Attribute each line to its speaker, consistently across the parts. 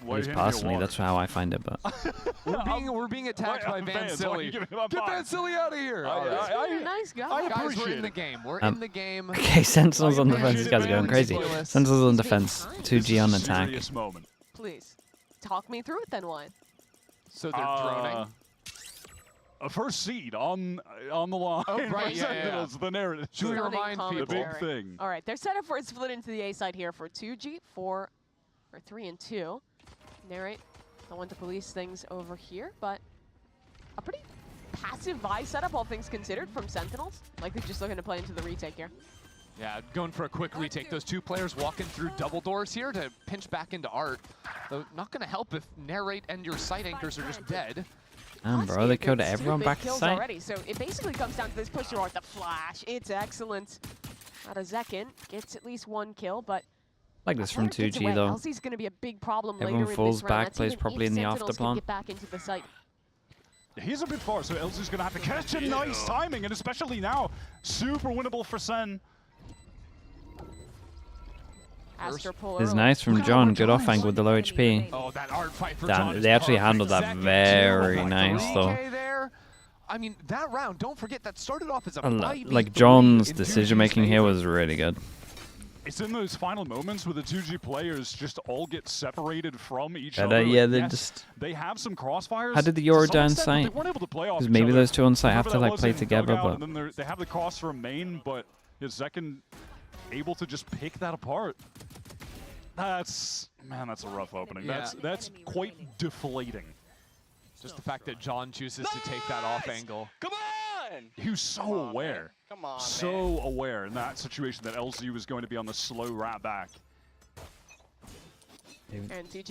Speaker 1: least personally, that's how I find it. But
Speaker 2: we're being attacked by Van Silly. Get Van Silly out of here!
Speaker 3: You're a nice guy.
Speaker 2: Guys, we're in the game. We're in the game.
Speaker 1: okay, Sentinels on defense. These guys are going crazy. Sentinels on defense. 2G on attack.
Speaker 3: Please, talk me through it then. Why?
Speaker 2: So they're droning.
Speaker 4: A first seed on the line.
Speaker 2: Oh, right, yeah.
Speaker 4: The narrative.
Speaker 2: Should we remind people?
Speaker 4: The big thing.
Speaker 3: All right, they're set up for a split into the A side here for 2G, 4, or 3 and 2. Narrate, don't want to police things over here, but a pretty passive buy setup, all things considered, from Sentinels. Likely just looking to play into the retake here.
Speaker 2: Yeah, going for a quick retake. Those two players walking through double doors here to pinch back into Art. Though not going to help if Narrate and your site anchors are just dead.
Speaker 1: Bro, they killed everyone back to site.
Speaker 3: Already, so it basically comes down to this push to Art, the flash. It's excellent. Out of Zekin, gets at least 1 kill, but
Speaker 1: like this from 2G though.
Speaker 3: LC's going to be a big problem
Speaker 1: Everyone
Speaker 3: later
Speaker 1: falls
Speaker 3: in this round.
Speaker 1: back, plays probably in the afterplan.
Speaker 3: Get back into the site.
Speaker 4: He's a bit far, so LC's going to have to catch him. Nice timing, and especially now, super winnable for Sen.
Speaker 1: It's nice from John. Good off angle with the low HP.
Speaker 2: Oh, that Art fight for
Speaker 1: Damn, they actually handled that very nice though.
Speaker 2: I mean, that round, don't forget, that started off as a
Speaker 1: like John's decision making here was really good.
Speaker 4: It's in those final moments where the 2G players just all get separated from each other.
Speaker 1: Yeah,
Speaker 4: they have some crossfires.
Speaker 1: How did the Euro down site? Because maybe those two on site have to like play together, but
Speaker 4: and then they have the cross from main, but Zekin able to just pick that apart. That's a rough opening.
Speaker 2: Yeah.
Speaker 4: That's quite deflating.
Speaker 2: Just the fact that John chooses to take that off angle.
Speaker 5: Come on!
Speaker 4: He was so aware.
Speaker 5: Come on,
Speaker 4: so aware in that situation that LZ was going to be on the slow rat back.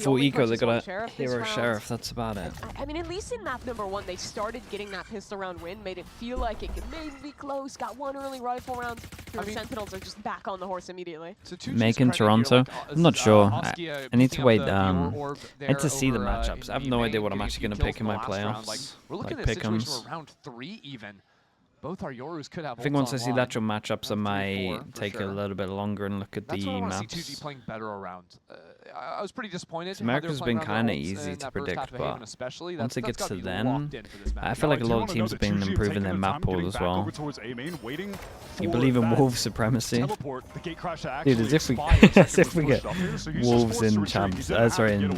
Speaker 1: For eco, they got a hero sheriff. That's about it.
Speaker 3: I mean, at least in map number 1, they started getting that pistol round win, made it feel like it could maybe be close. Got 1 early rifle round. The Sentinels are just back on the horse immediately.
Speaker 1: Making Toronto? I'm not sure. I need to wait. I need to see the matchups. I have no idea what I'm actually going to pick in my playoffs.
Speaker 2: We're looking at a situation where round 3 even. Both our Yorus could have.
Speaker 1: I think once I see the actual matchups, I might take a little bit longer and look at the maps.
Speaker 2: I see 2G playing better around. I was pretty disappointed.
Speaker 1: America's been kind of easy to predict, but once it gets to then, I feel like a lot of teams have been improving their map pool as well. You believe in Wolves supremacy? Dude, as if we get Wolves in champs, sorry, in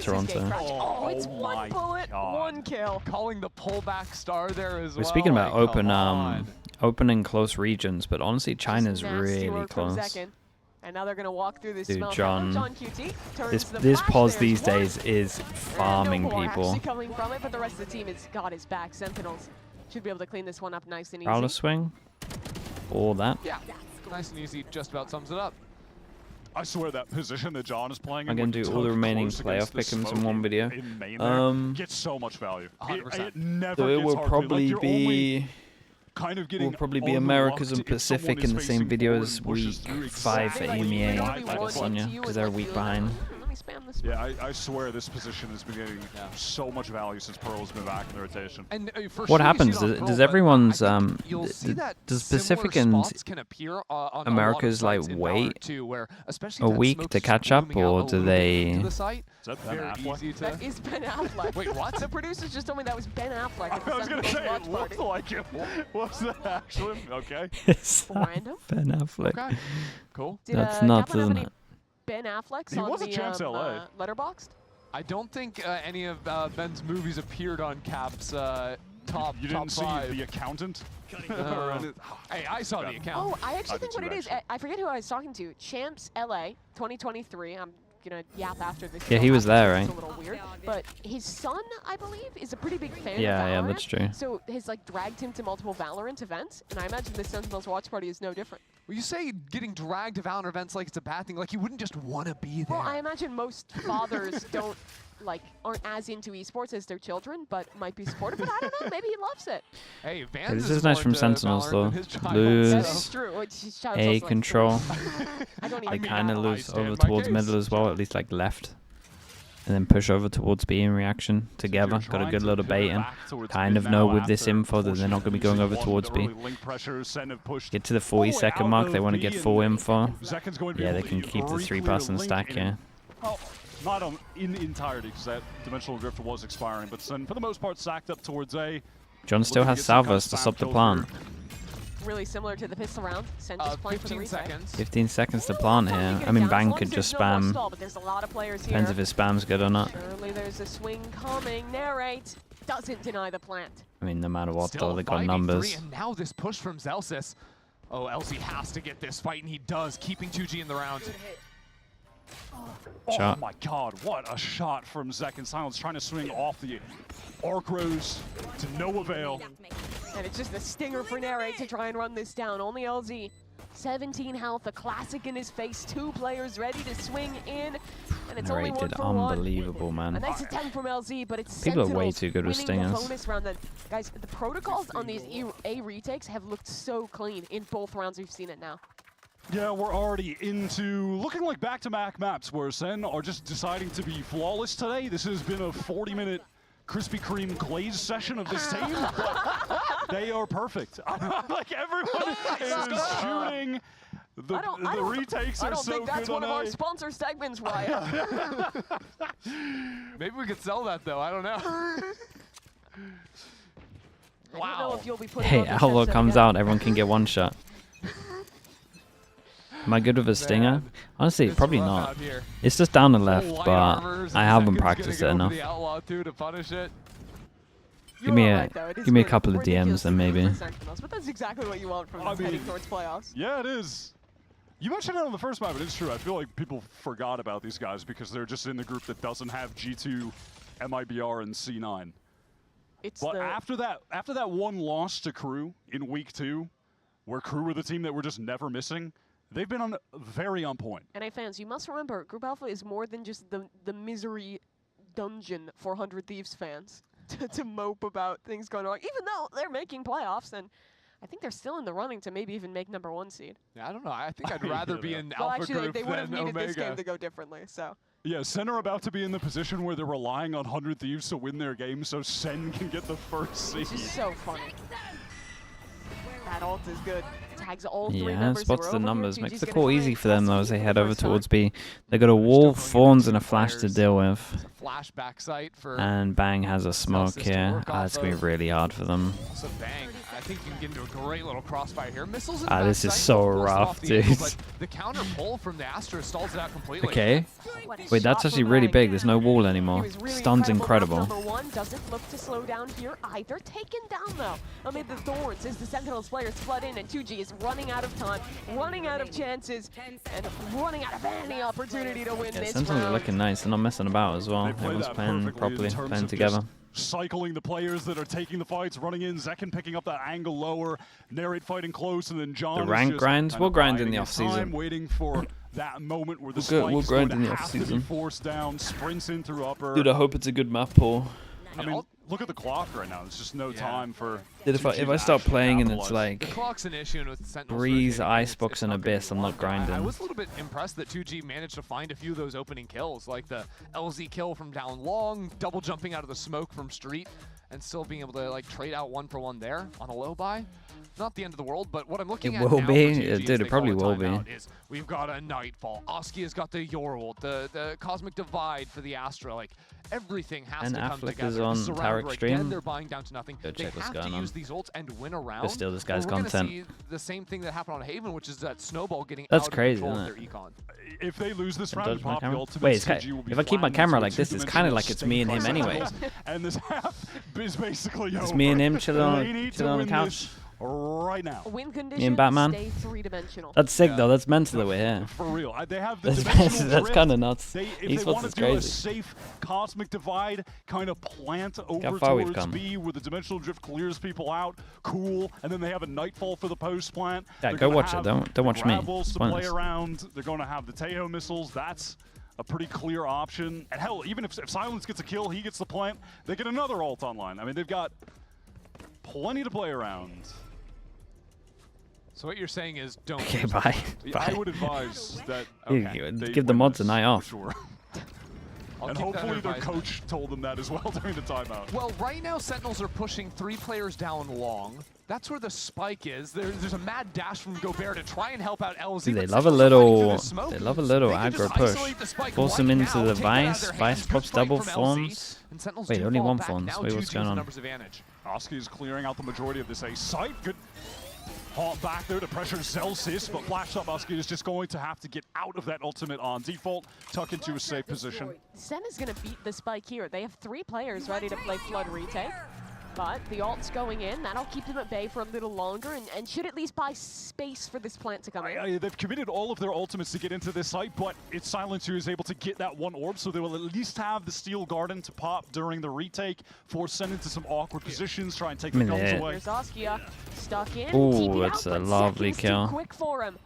Speaker 1: Toronto.
Speaker 3: Oh, it's 1 bullet, 1 kill.
Speaker 2: Calling the pullback star there as well.
Speaker 1: We're speaking about open and close regions, but honestly, China's really close.
Speaker 3: And now they're gonna walk through this.
Speaker 1: Dude, John this pause these days is farming people.
Speaker 3: Coming from it, but the rest of the team has got his back. Sentinels should be able to clean this one up nice and easy.
Speaker 1: Prowler swing, all that.
Speaker 2: Yeah, nice and easy. Just about sums it up.
Speaker 4: I swear that position that John is playing.
Speaker 1: I'm gonna do all the remaining playoff pick'ems in one video.
Speaker 4: Gets so much value.
Speaker 1: So it will probably be. Will probably be Americas and Pacific in the same video as week 5 for EMEA, Sonya, because they're a week behind.
Speaker 4: Yeah, I swear this position has been getting so much value since Pearl's been back in the rotation.
Speaker 2: And,
Speaker 1: what happens? Does everyone's does Pacific and America's like wait a week to catch up, or do they?
Speaker 4: Is that Ben Affleck?
Speaker 3: That is Ben Affleck. Wait, what? The producers just told me that was Ben Affleck.
Speaker 4: I was gonna say it looked like him. Was that actually? Okay.
Speaker 3: Random.
Speaker 1: Ben Affleck.
Speaker 2: Okay. Cool.
Speaker 1: That's nuts, isn't it?
Speaker 3: Ben Affleck's
Speaker 4: he was
Speaker 3: on
Speaker 4: a Champs LA.
Speaker 3: Letterboxd?
Speaker 2: I don't think any of Ben's movies appeared on Cap's top.
Speaker 4: You didn't see The Accountant?
Speaker 2: Hey, I saw The Accountant.
Speaker 3: Oh, I actually think what it is. I forget who I was talking to. Champs LA 2023. I'm gonna yap after this.
Speaker 1: Yeah, he was there, right?
Speaker 3: It's a little weird, but his son, I believe, is a pretty big fan of Valorant.
Speaker 1: Yeah, that's true.
Speaker 3: So he's like dragged him to multiple Valorant events, and I imagine this Sentinels watch party is no different.
Speaker 2: Well, you say getting dragged to Valorant events like it's a bad thing, like you wouldn't just want to be there.
Speaker 3: Well, I imagine most fathers aren't as into esports as their children, but might be supportive. But I don't know, maybe he loves it.
Speaker 2: Hey, Vans
Speaker 1: this is nice from Sentinels though. Lose A control. They kind of lose over towards middle as well, at least like left. And then push over towards B in reaction together. Got a good load of bait in. Kind of know with this info that they're not going to be going over towards B. Get to the 40-second mark. They want to get full info. Yeah, they can keep the 3-person stack here.
Speaker 4: Oh, not in entirety, because that dimensional drift was expiring, but Sen, for the most part, sacked up towards A.
Speaker 1: John still has salvos to stop the plant.
Speaker 3: Really similar to the pistol round. Sen just playing for the
Speaker 2: 15
Speaker 3: retake.
Speaker 2: seconds.
Speaker 1: 15 seconds to plant here. I mean, Bang could just spam.
Speaker 3: But there's a lot of players here.
Speaker 1: Depends if his spam's good or not.
Speaker 3: Surely there's a swing coming. Narrate doesn't deny the plant.
Speaker 1: I mean, no matter what,
Speaker 2: Still
Speaker 1: though, they got
Speaker 2: 5v3,
Speaker 1: numbers.
Speaker 2: and now this push from Zelsis. Oh, LZ has to get this fight, and he does, keeping 2G in the round.
Speaker 1: Shot.
Speaker 4: Oh my god, what a shot from Zek and Silence, trying to swing off the arc rose to no avail.
Speaker 3: And it's just a stinger for Narrate to try and run this down. Only LZ. 17 health, a classic in his face. 2 players ready to swing in. And it's only
Speaker 1: Narrate
Speaker 3: 1
Speaker 1: did
Speaker 3: for 1.
Speaker 1: unbelievable,
Speaker 3: A
Speaker 1: man.
Speaker 3: nice attempt from LZ, but it's
Speaker 1: People are way
Speaker 3: Sentinels
Speaker 1: too good with
Speaker 3: winning the
Speaker 1: stingers.
Speaker 3: bonus round. Then, guys, the protocols on these A retakes have looked so clean in both rounds. We've seen it now.
Speaker 4: Yeah, we're already into looking like back-to-back maps where Sen are just deciding to be flawless today. This has been a 40-minute Krispy Kreme glaze session of this team, but they are perfect. Like, everyone is shooting. The retakes are so good.
Speaker 3: I don't think that's one of our sponsor segments, Ryan.
Speaker 2: Maybe we could sell that, though. I don't know.
Speaker 3: I don't know if you'll be putting
Speaker 1: Hey,
Speaker 3: on this
Speaker 1: Outlaw
Speaker 3: episode
Speaker 1: comes
Speaker 3: again.
Speaker 1: out, everyone can get one shot. Am I good with a stinger?
Speaker 2: Man,
Speaker 1: Honestly,
Speaker 2: it's
Speaker 1: probably
Speaker 2: rough
Speaker 1: not.
Speaker 2: out here.
Speaker 1: It's just down the
Speaker 2: Full
Speaker 1: left,
Speaker 2: white
Speaker 1: but
Speaker 2: armors,
Speaker 1: I
Speaker 2: and
Speaker 1: haven't
Speaker 2: Zekin's
Speaker 1: practiced
Speaker 2: gonna
Speaker 1: it
Speaker 2: go
Speaker 1: enough.
Speaker 2: for the Outlaw, too, to punish it.
Speaker 1: Give me
Speaker 3: You're
Speaker 1: a
Speaker 3: right, though. It is
Speaker 1: give me a
Speaker 3: good.
Speaker 1: couple of DMs and maybe.
Speaker 3: Ridiculously good for Sentinels, but that's exactly what you want from them heading towards playoffs.
Speaker 4: Yeah, it is. You mentioned it on the first map, but it's true. I feel like people forgot about these guys because they're just in the group that doesn't have G2, MIBR, and C9. But after that one loss to Crew in week 2, where Crew were the team that were just never missing, they've been very on point.
Speaker 3: NA fans, you must remember, Group Alpha is more than just the misery dungeon for 100 Thieves fans to mope about things going wrong, even though they're making playoffs, and I think they're still in the running to maybe even make #1 seed.
Speaker 2: Yeah, I don't know. I think I'd rather be in
Speaker 3: Well,
Speaker 2: Alpha
Speaker 3: actually,
Speaker 2: group
Speaker 3: they would have
Speaker 2: than
Speaker 3: needed
Speaker 2: Omega.
Speaker 3: this game to go differently, so.
Speaker 4: Yeah, Sen are about to be in the position where they're relying on 100 Thieves to win their game so Sen can get the first seed.
Speaker 3: Which is so funny. That ult is good. Tags all 3
Speaker 1: Yeah,
Speaker 3: members.
Speaker 1: spots
Speaker 3: who are
Speaker 1: the
Speaker 3: over here.
Speaker 1: numbers.
Speaker 3: 2G's
Speaker 1: Makes the
Speaker 3: gonna
Speaker 1: call
Speaker 3: try
Speaker 1: easy
Speaker 3: and
Speaker 1: for them
Speaker 3: test
Speaker 1: though
Speaker 3: him
Speaker 1: as they
Speaker 3: for
Speaker 1: head
Speaker 3: the
Speaker 1: over
Speaker 3: first time.
Speaker 1: towards B. They got a wall, Thorns, and a flash to deal with.
Speaker 2: It's a flashback site for
Speaker 1: And Bang has a smoke
Speaker 2: Celsius to
Speaker 1: here.
Speaker 2: work
Speaker 1: Ah, it's
Speaker 2: off
Speaker 1: gonna be
Speaker 2: of.
Speaker 1: really hard for them.
Speaker 2: So Bang, I think you can get into a great little crossfire here. Missiles in
Speaker 1: Ah,
Speaker 2: the
Speaker 1: this is
Speaker 2: backside,
Speaker 1: so
Speaker 2: both blasted
Speaker 1: rough,
Speaker 2: off the angle,
Speaker 1: dude.
Speaker 2: but the counter pull from the Astra stalls it out completely.
Speaker 1: Okay.
Speaker 3: What a
Speaker 1: Wait, that's
Speaker 3: shot
Speaker 1: actually
Speaker 3: from
Speaker 1: really
Speaker 3: Bang.
Speaker 1: big. There's no wall
Speaker 3: He
Speaker 1: anymore.
Speaker 3: was really
Speaker 1: Stun's incredible.
Speaker 3: #1 doesn't look to slow down here either. Taken down though amid the Thorns as the Sentinels players flood in, and 2G is running out of time, running out of chances, and running out of any opportunity to win
Speaker 1: Yeah,
Speaker 3: this
Speaker 1: Sentinels are
Speaker 3: round.
Speaker 1: looking nice. They're not messing about as well.
Speaker 4: They play
Speaker 1: Everyone's
Speaker 4: that
Speaker 1: playing
Speaker 4: perfectly
Speaker 1: properly,
Speaker 4: in terms
Speaker 1: playing
Speaker 4: of
Speaker 1: together.
Speaker 4: just cycling the players that are taking the fights, running in, Zekin picking up that angle lower, Narrate fighting close, and then John is
Speaker 1: rank
Speaker 4: just
Speaker 1: grinds?
Speaker 4: kind
Speaker 1: We'll
Speaker 4: of
Speaker 1: grind in
Speaker 4: biding
Speaker 1: the
Speaker 4: his
Speaker 1: off-season.
Speaker 4: time, waiting for that moment where the
Speaker 1: We'll
Speaker 4: spike's
Speaker 1: grind
Speaker 4: going
Speaker 1: in
Speaker 4: to
Speaker 1: the
Speaker 4: have to be
Speaker 1: off-season.
Speaker 4: forced down, sprints in through upper.
Speaker 1: Dude, I hope it's a good map, Paul.
Speaker 4: I mean, look at the clock right now. There's just no time for.
Speaker 1: Dude, if
Speaker 4: 2G
Speaker 1: I
Speaker 4: to
Speaker 1: start
Speaker 4: actually
Speaker 1: playing and it's
Speaker 4: capitalize.
Speaker 2: The
Speaker 1: like
Speaker 2: clock's an issue, and with Sentinels
Speaker 1: Breeze,
Speaker 2: rotating,
Speaker 1: Icebox,
Speaker 2: it's
Speaker 1: and
Speaker 2: not gonna
Speaker 1: Abyss,
Speaker 2: be
Speaker 1: I'm not
Speaker 2: long.
Speaker 1: grinding.
Speaker 2: I was a little bit impressed that 2G managed to find a few of those opening kills, like the LZ kill from down long, double jumping out of the smoke from street, and still being able to like trade out 1-for-1 there on a low buy. Not the end of the world, but what I'm looking
Speaker 1: It
Speaker 2: at
Speaker 1: will
Speaker 2: now
Speaker 1: be.
Speaker 2: for 2G as
Speaker 1: Dude,
Speaker 2: they
Speaker 1: it probably
Speaker 2: call a
Speaker 1: will be.
Speaker 2: timeout is we've got a Nightfall. Oski has got the Yorult, the Cosmic Divide for the Astra. Like everything has
Speaker 1: And
Speaker 2: to come
Speaker 1: Affleck
Speaker 2: together.
Speaker 1: is on
Speaker 2: This is a round
Speaker 1: Tower
Speaker 2: where,
Speaker 1: Extreme.
Speaker 2: again, they're buying down to nothing.
Speaker 1: Go
Speaker 2: They
Speaker 1: check what's
Speaker 2: have to
Speaker 1: going on.
Speaker 2: use these ults and win a round.
Speaker 1: Go steal this guy's
Speaker 2: We're gonna
Speaker 1: content.
Speaker 2: see the same thing that happened on Haven, which is that snowball getting
Speaker 1: That's
Speaker 2: out
Speaker 1: crazy,
Speaker 2: of control
Speaker 1: isn't
Speaker 2: of their econ.
Speaker 4: If they lose this round,
Speaker 1: Dodge my
Speaker 4: pop the
Speaker 1: camera?
Speaker 4: ultimate,
Speaker 1: Wait, it's
Speaker 4: 2G will be
Speaker 1: if I keep my
Speaker 4: flattened
Speaker 1: camera
Speaker 4: into
Speaker 1: like this, it's kind of like it's me and him
Speaker 4: two-dimensional
Speaker 1: anyway.
Speaker 4: state. And this half is basically
Speaker 1: It's
Speaker 4: over.
Speaker 1: me and him chilling
Speaker 4: They need
Speaker 1: chilling
Speaker 4: to
Speaker 1: on the
Speaker 4: win
Speaker 1: couch.
Speaker 4: this right now.
Speaker 3: Win condition,
Speaker 1: Batman.
Speaker 3: stay 3-dimensional.
Speaker 1: That's sick though. That's mental that we're here.
Speaker 4: For real. They have the
Speaker 1: That's
Speaker 4: dimensional
Speaker 1: that's
Speaker 4: drift.
Speaker 1: kind of nuts.
Speaker 4: If they
Speaker 1: Esports
Speaker 4: want
Speaker 1: is
Speaker 4: to do a
Speaker 1: crazy.
Speaker 4: safe cosmic divide kind of plant over
Speaker 1: far we've
Speaker 4: towards
Speaker 1: come.
Speaker 4: B where the dimensional drift clears people out, cool, and then they have a Nightfall for the post plant.
Speaker 1: Yeah,
Speaker 4: They're
Speaker 1: go
Speaker 4: gonna
Speaker 1: watch it.
Speaker 4: have
Speaker 1: Don't watch me.
Speaker 4: Gravels
Speaker 1: It's
Speaker 4: to play
Speaker 1: pointless.
Speaker 4: around. They're going to have the Tejo missiles. That's a pretty clear option. And hell, even if Silence gets a kill, he gets the plant, they get another ult online. I mean, they've got plenty to play around.
Speaker 2: So what you're saying is don't.
Speaker 1: Okay,
Speaker 2: lose.
Speaker 1: bye.
Speaker 4: I
Speaker 1: Bye.
Speaker 4: would advise that
Speaker 1: You-
Speaker 4: they
Speaker 1: give the
Speaker 4: win
Speaker 1: mods a
Speaker 4: this,
Speaker 1: night
Speaker 4: for
Speaker 1: off.
Speaker 4: Sure. And hopefully their coach told them that as well during the timeout.
Speaker 2: Well, right now Sentinels are pushing 3 players down long. That's where the spike is. There's a mad dash from Gobert to try and help out LZ.
Speaker 1: They love a little aggro push. Force him into the Vice. Vice pops double forms. Wait, only one forms. Wait, what's going on?
Speaker 4: Oski is clearing out the majority of this A site. Good hop back there to pressure Zelsis, but Flash Up Oski is just going to have to get out of that ultimate on default, tuck into a safe position.
Speaker 3: SEN is going to beat the spike here. They have 3 players ready to play Flood retake. But the ult's going in. That'll keep them at bay for a little longer and should at least buy space for this plant to come in.
Speaker 4: They've committed all of their ultimates to get into this site, but it's Silent who is able to get that one orb, so they will at least have the Steel Garden to pop during the retake, force SEN into some awkward positions, try and take the guns away.
Speaker 3: There's Askia stuck in.
Speaker 1: Ooh, that's a lovely kill.
Speaker 3: Quick for him.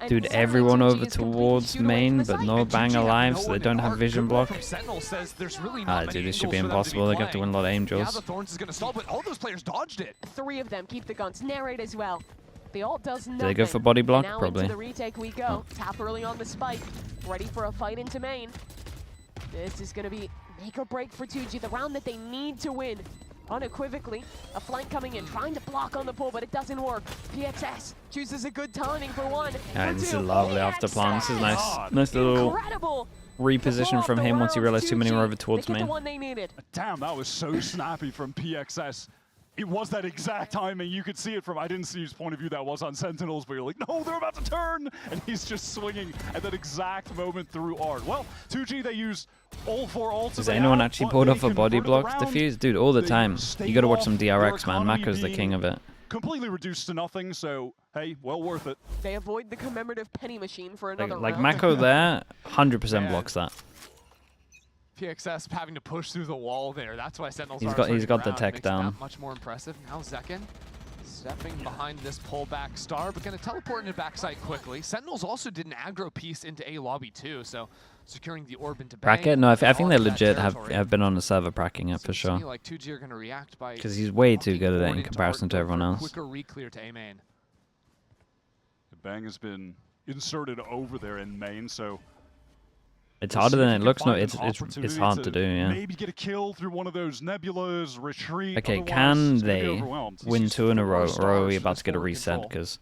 Speaker 1: Dude, everyone over towards main, but no bang alive, so they don't have vision block. Dude, this should be impossible. They're going to have to win a lot of Angels.
Speaker 2: All those players dodged it.
Speaker 3: 3 of them keep the guns. Narrate as well. The ult does nothing.
Speaker 1: Do they go for body block?
Speaker 3: Now
Speaker 1: Probably.
Speaker 3: Into the retake we go. Tap early on the spike. Ready for a fight into main. This is going to be make or break for 2G. The round that they need to win. Unequivocally, a flank coming in, trying to block on the pull, but it doesn't work. PXS chooses a good timing for 1.
Speaker 1: Yeah, this is lovely after plan. This is nice. Nice little reposition from him once he realized too many were over towards main.
Speaker 4: Damn, that was so snappy from PXS. It was that exact timing. You could see it from, I didn't see whose point of view that was on Sentinels, but you're like, no, they're about to turn! And he's just swinging at that exact moment through Art. Well, 2G, they use all 4 ults.
Speaker 1: Has anyone actually pulled off a body block defuse? Dude, all the time. You gotta watch some DRX, man. Mako's the king of it.
Speaker 4: Completely reduced to nothing, so, hey, well worth it.
Speaker 3: They avoid the commemorative penny machine for another
Speaker 1: like
Speaker 3: round.
Speaker 1: Mako there, 100% blocks that.
Speaker 2: PXS having to push through the wall there. That's why Sentinels
Speaker 1: he's got the tech down.
Speaker 2: Much more impressive. Now Zekin stepping behind this pullback star, but going to teleport into backside quickly. Sentinels also did an aggro piece into A lobby too, so securing the orb into
Speaker 1: bracket. No, I think they legit have been on the server pracking it for sure.
Speaker 2: Like 2G are going to react by
Speaker 1: because he's way too good at it in comparison to everyone else.
Speaker 2: Quicker re-clear to A main.
Speaker 4: The bang has been inserted over there in main, so.
Speaker 1: It's harder than it looks. No, it's hard to do. Yeah.
Speaker 4: Maybe get a kill through one of those nebulas, retreat.
Speaker 1: Okay, can they win 2 in a row, or are we about to get a reset? Because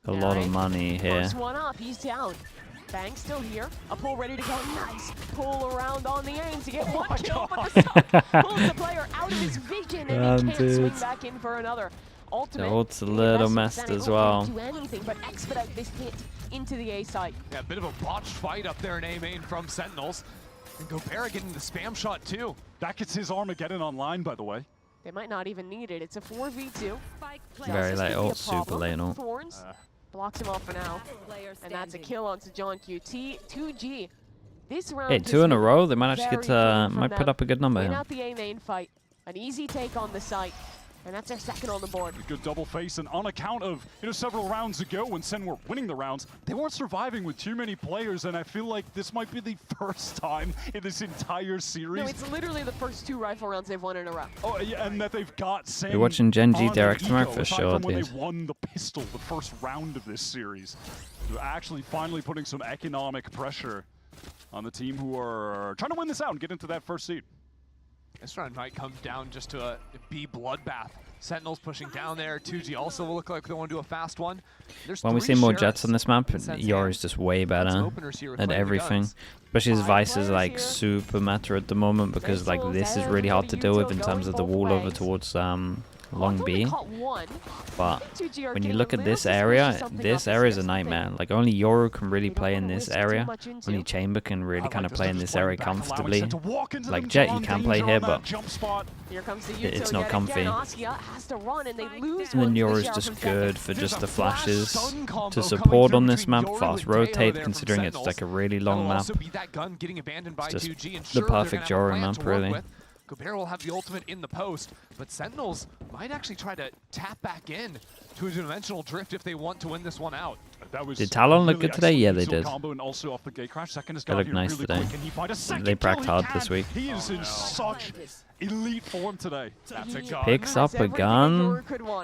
Speaker 1: a lot of money here.
Speaker 3: First one up, he's down. Bang still here. A pull ready to go. Nice pull around on the aim to get 1 kill, but the stop pulls the player out of his vision, and he can't swing back in for another. Ultimate.
Speaker 1: The ult's a little messed as well.
Speaker 3: Do anything but expedite this hit into the A site.
Speaker 2: Yeah, a bit of a botched fight up there in A main from Sentinels. And Gobert getting the spam shot too.
Speaker 4: That gets his Armageddon online, by the way.
Speaker 3: They might not even need it. It's a 4v2.
Speaker 1: Very late ult, super late ult.
Speaker 3: Thorns blocks him off for now. And that's a kill onto John QT. 2G. This round.
Speaker 1: Hey, 2 in a row. They might actually get might put up a good number
Speaker 3: here.
Speaker 1: Win
Speaker 3: out the A main fight. An easy take on the site. And that's their 2nd on the board.
Speaker 4: A good double face, and on account of, several rounds ago when SEN were winning the rounds, they weren't surviving with too many players, and I feel like this might be the first time in this entire series.
Speaker 3: No, it's literally the first 2 rifle rounds they've won in a row.
Speaker 4: Oh, yeah, and that they've got SEN.
Speaker 1: You're watching Gen G Derek tomorrow for sure,
Speaker 4: when they won the pistol the first round of this series. They're actually finally putting some economic pressure on the team who are trying to win this out and get into that first seed.
Speaker 2: This round might come down just to a B bloodbath. Sentinels pushing down there. 2G also will look like they want to do a fast one.
Speaker 1: When we see more Jets on this map, Yoru's just way better at everything. Especially his Vice is like super meta at the moment because like this is really hard to deal with in terms of the wall over towards long B. But when you look at this area is a nightmare. Like only Yoru can really play in this area. Only Chamber can really kind of play in this area comfortably. Like Jet, you can play here, but it's not comfy. And then Yoru's just good for just the flashes to support on this map. Fast rotate, considering it's like a really long map. It's just the perfect Yoru map, really.
Speaker 2: Gobert will have the ultimate in the post, but Sentinels might actually try to tap back in to a dimensional drift if they want to win this one out.
Speaker 1: Did Talon look good today? Yeah, they did.
Speaker 4: They
Speaker 1: look nice today. They pracked hard this week.
Speaker 4: He is in such elite form today.
Speaker 2: That's a gun.
Speaker 1: Picks up a gun.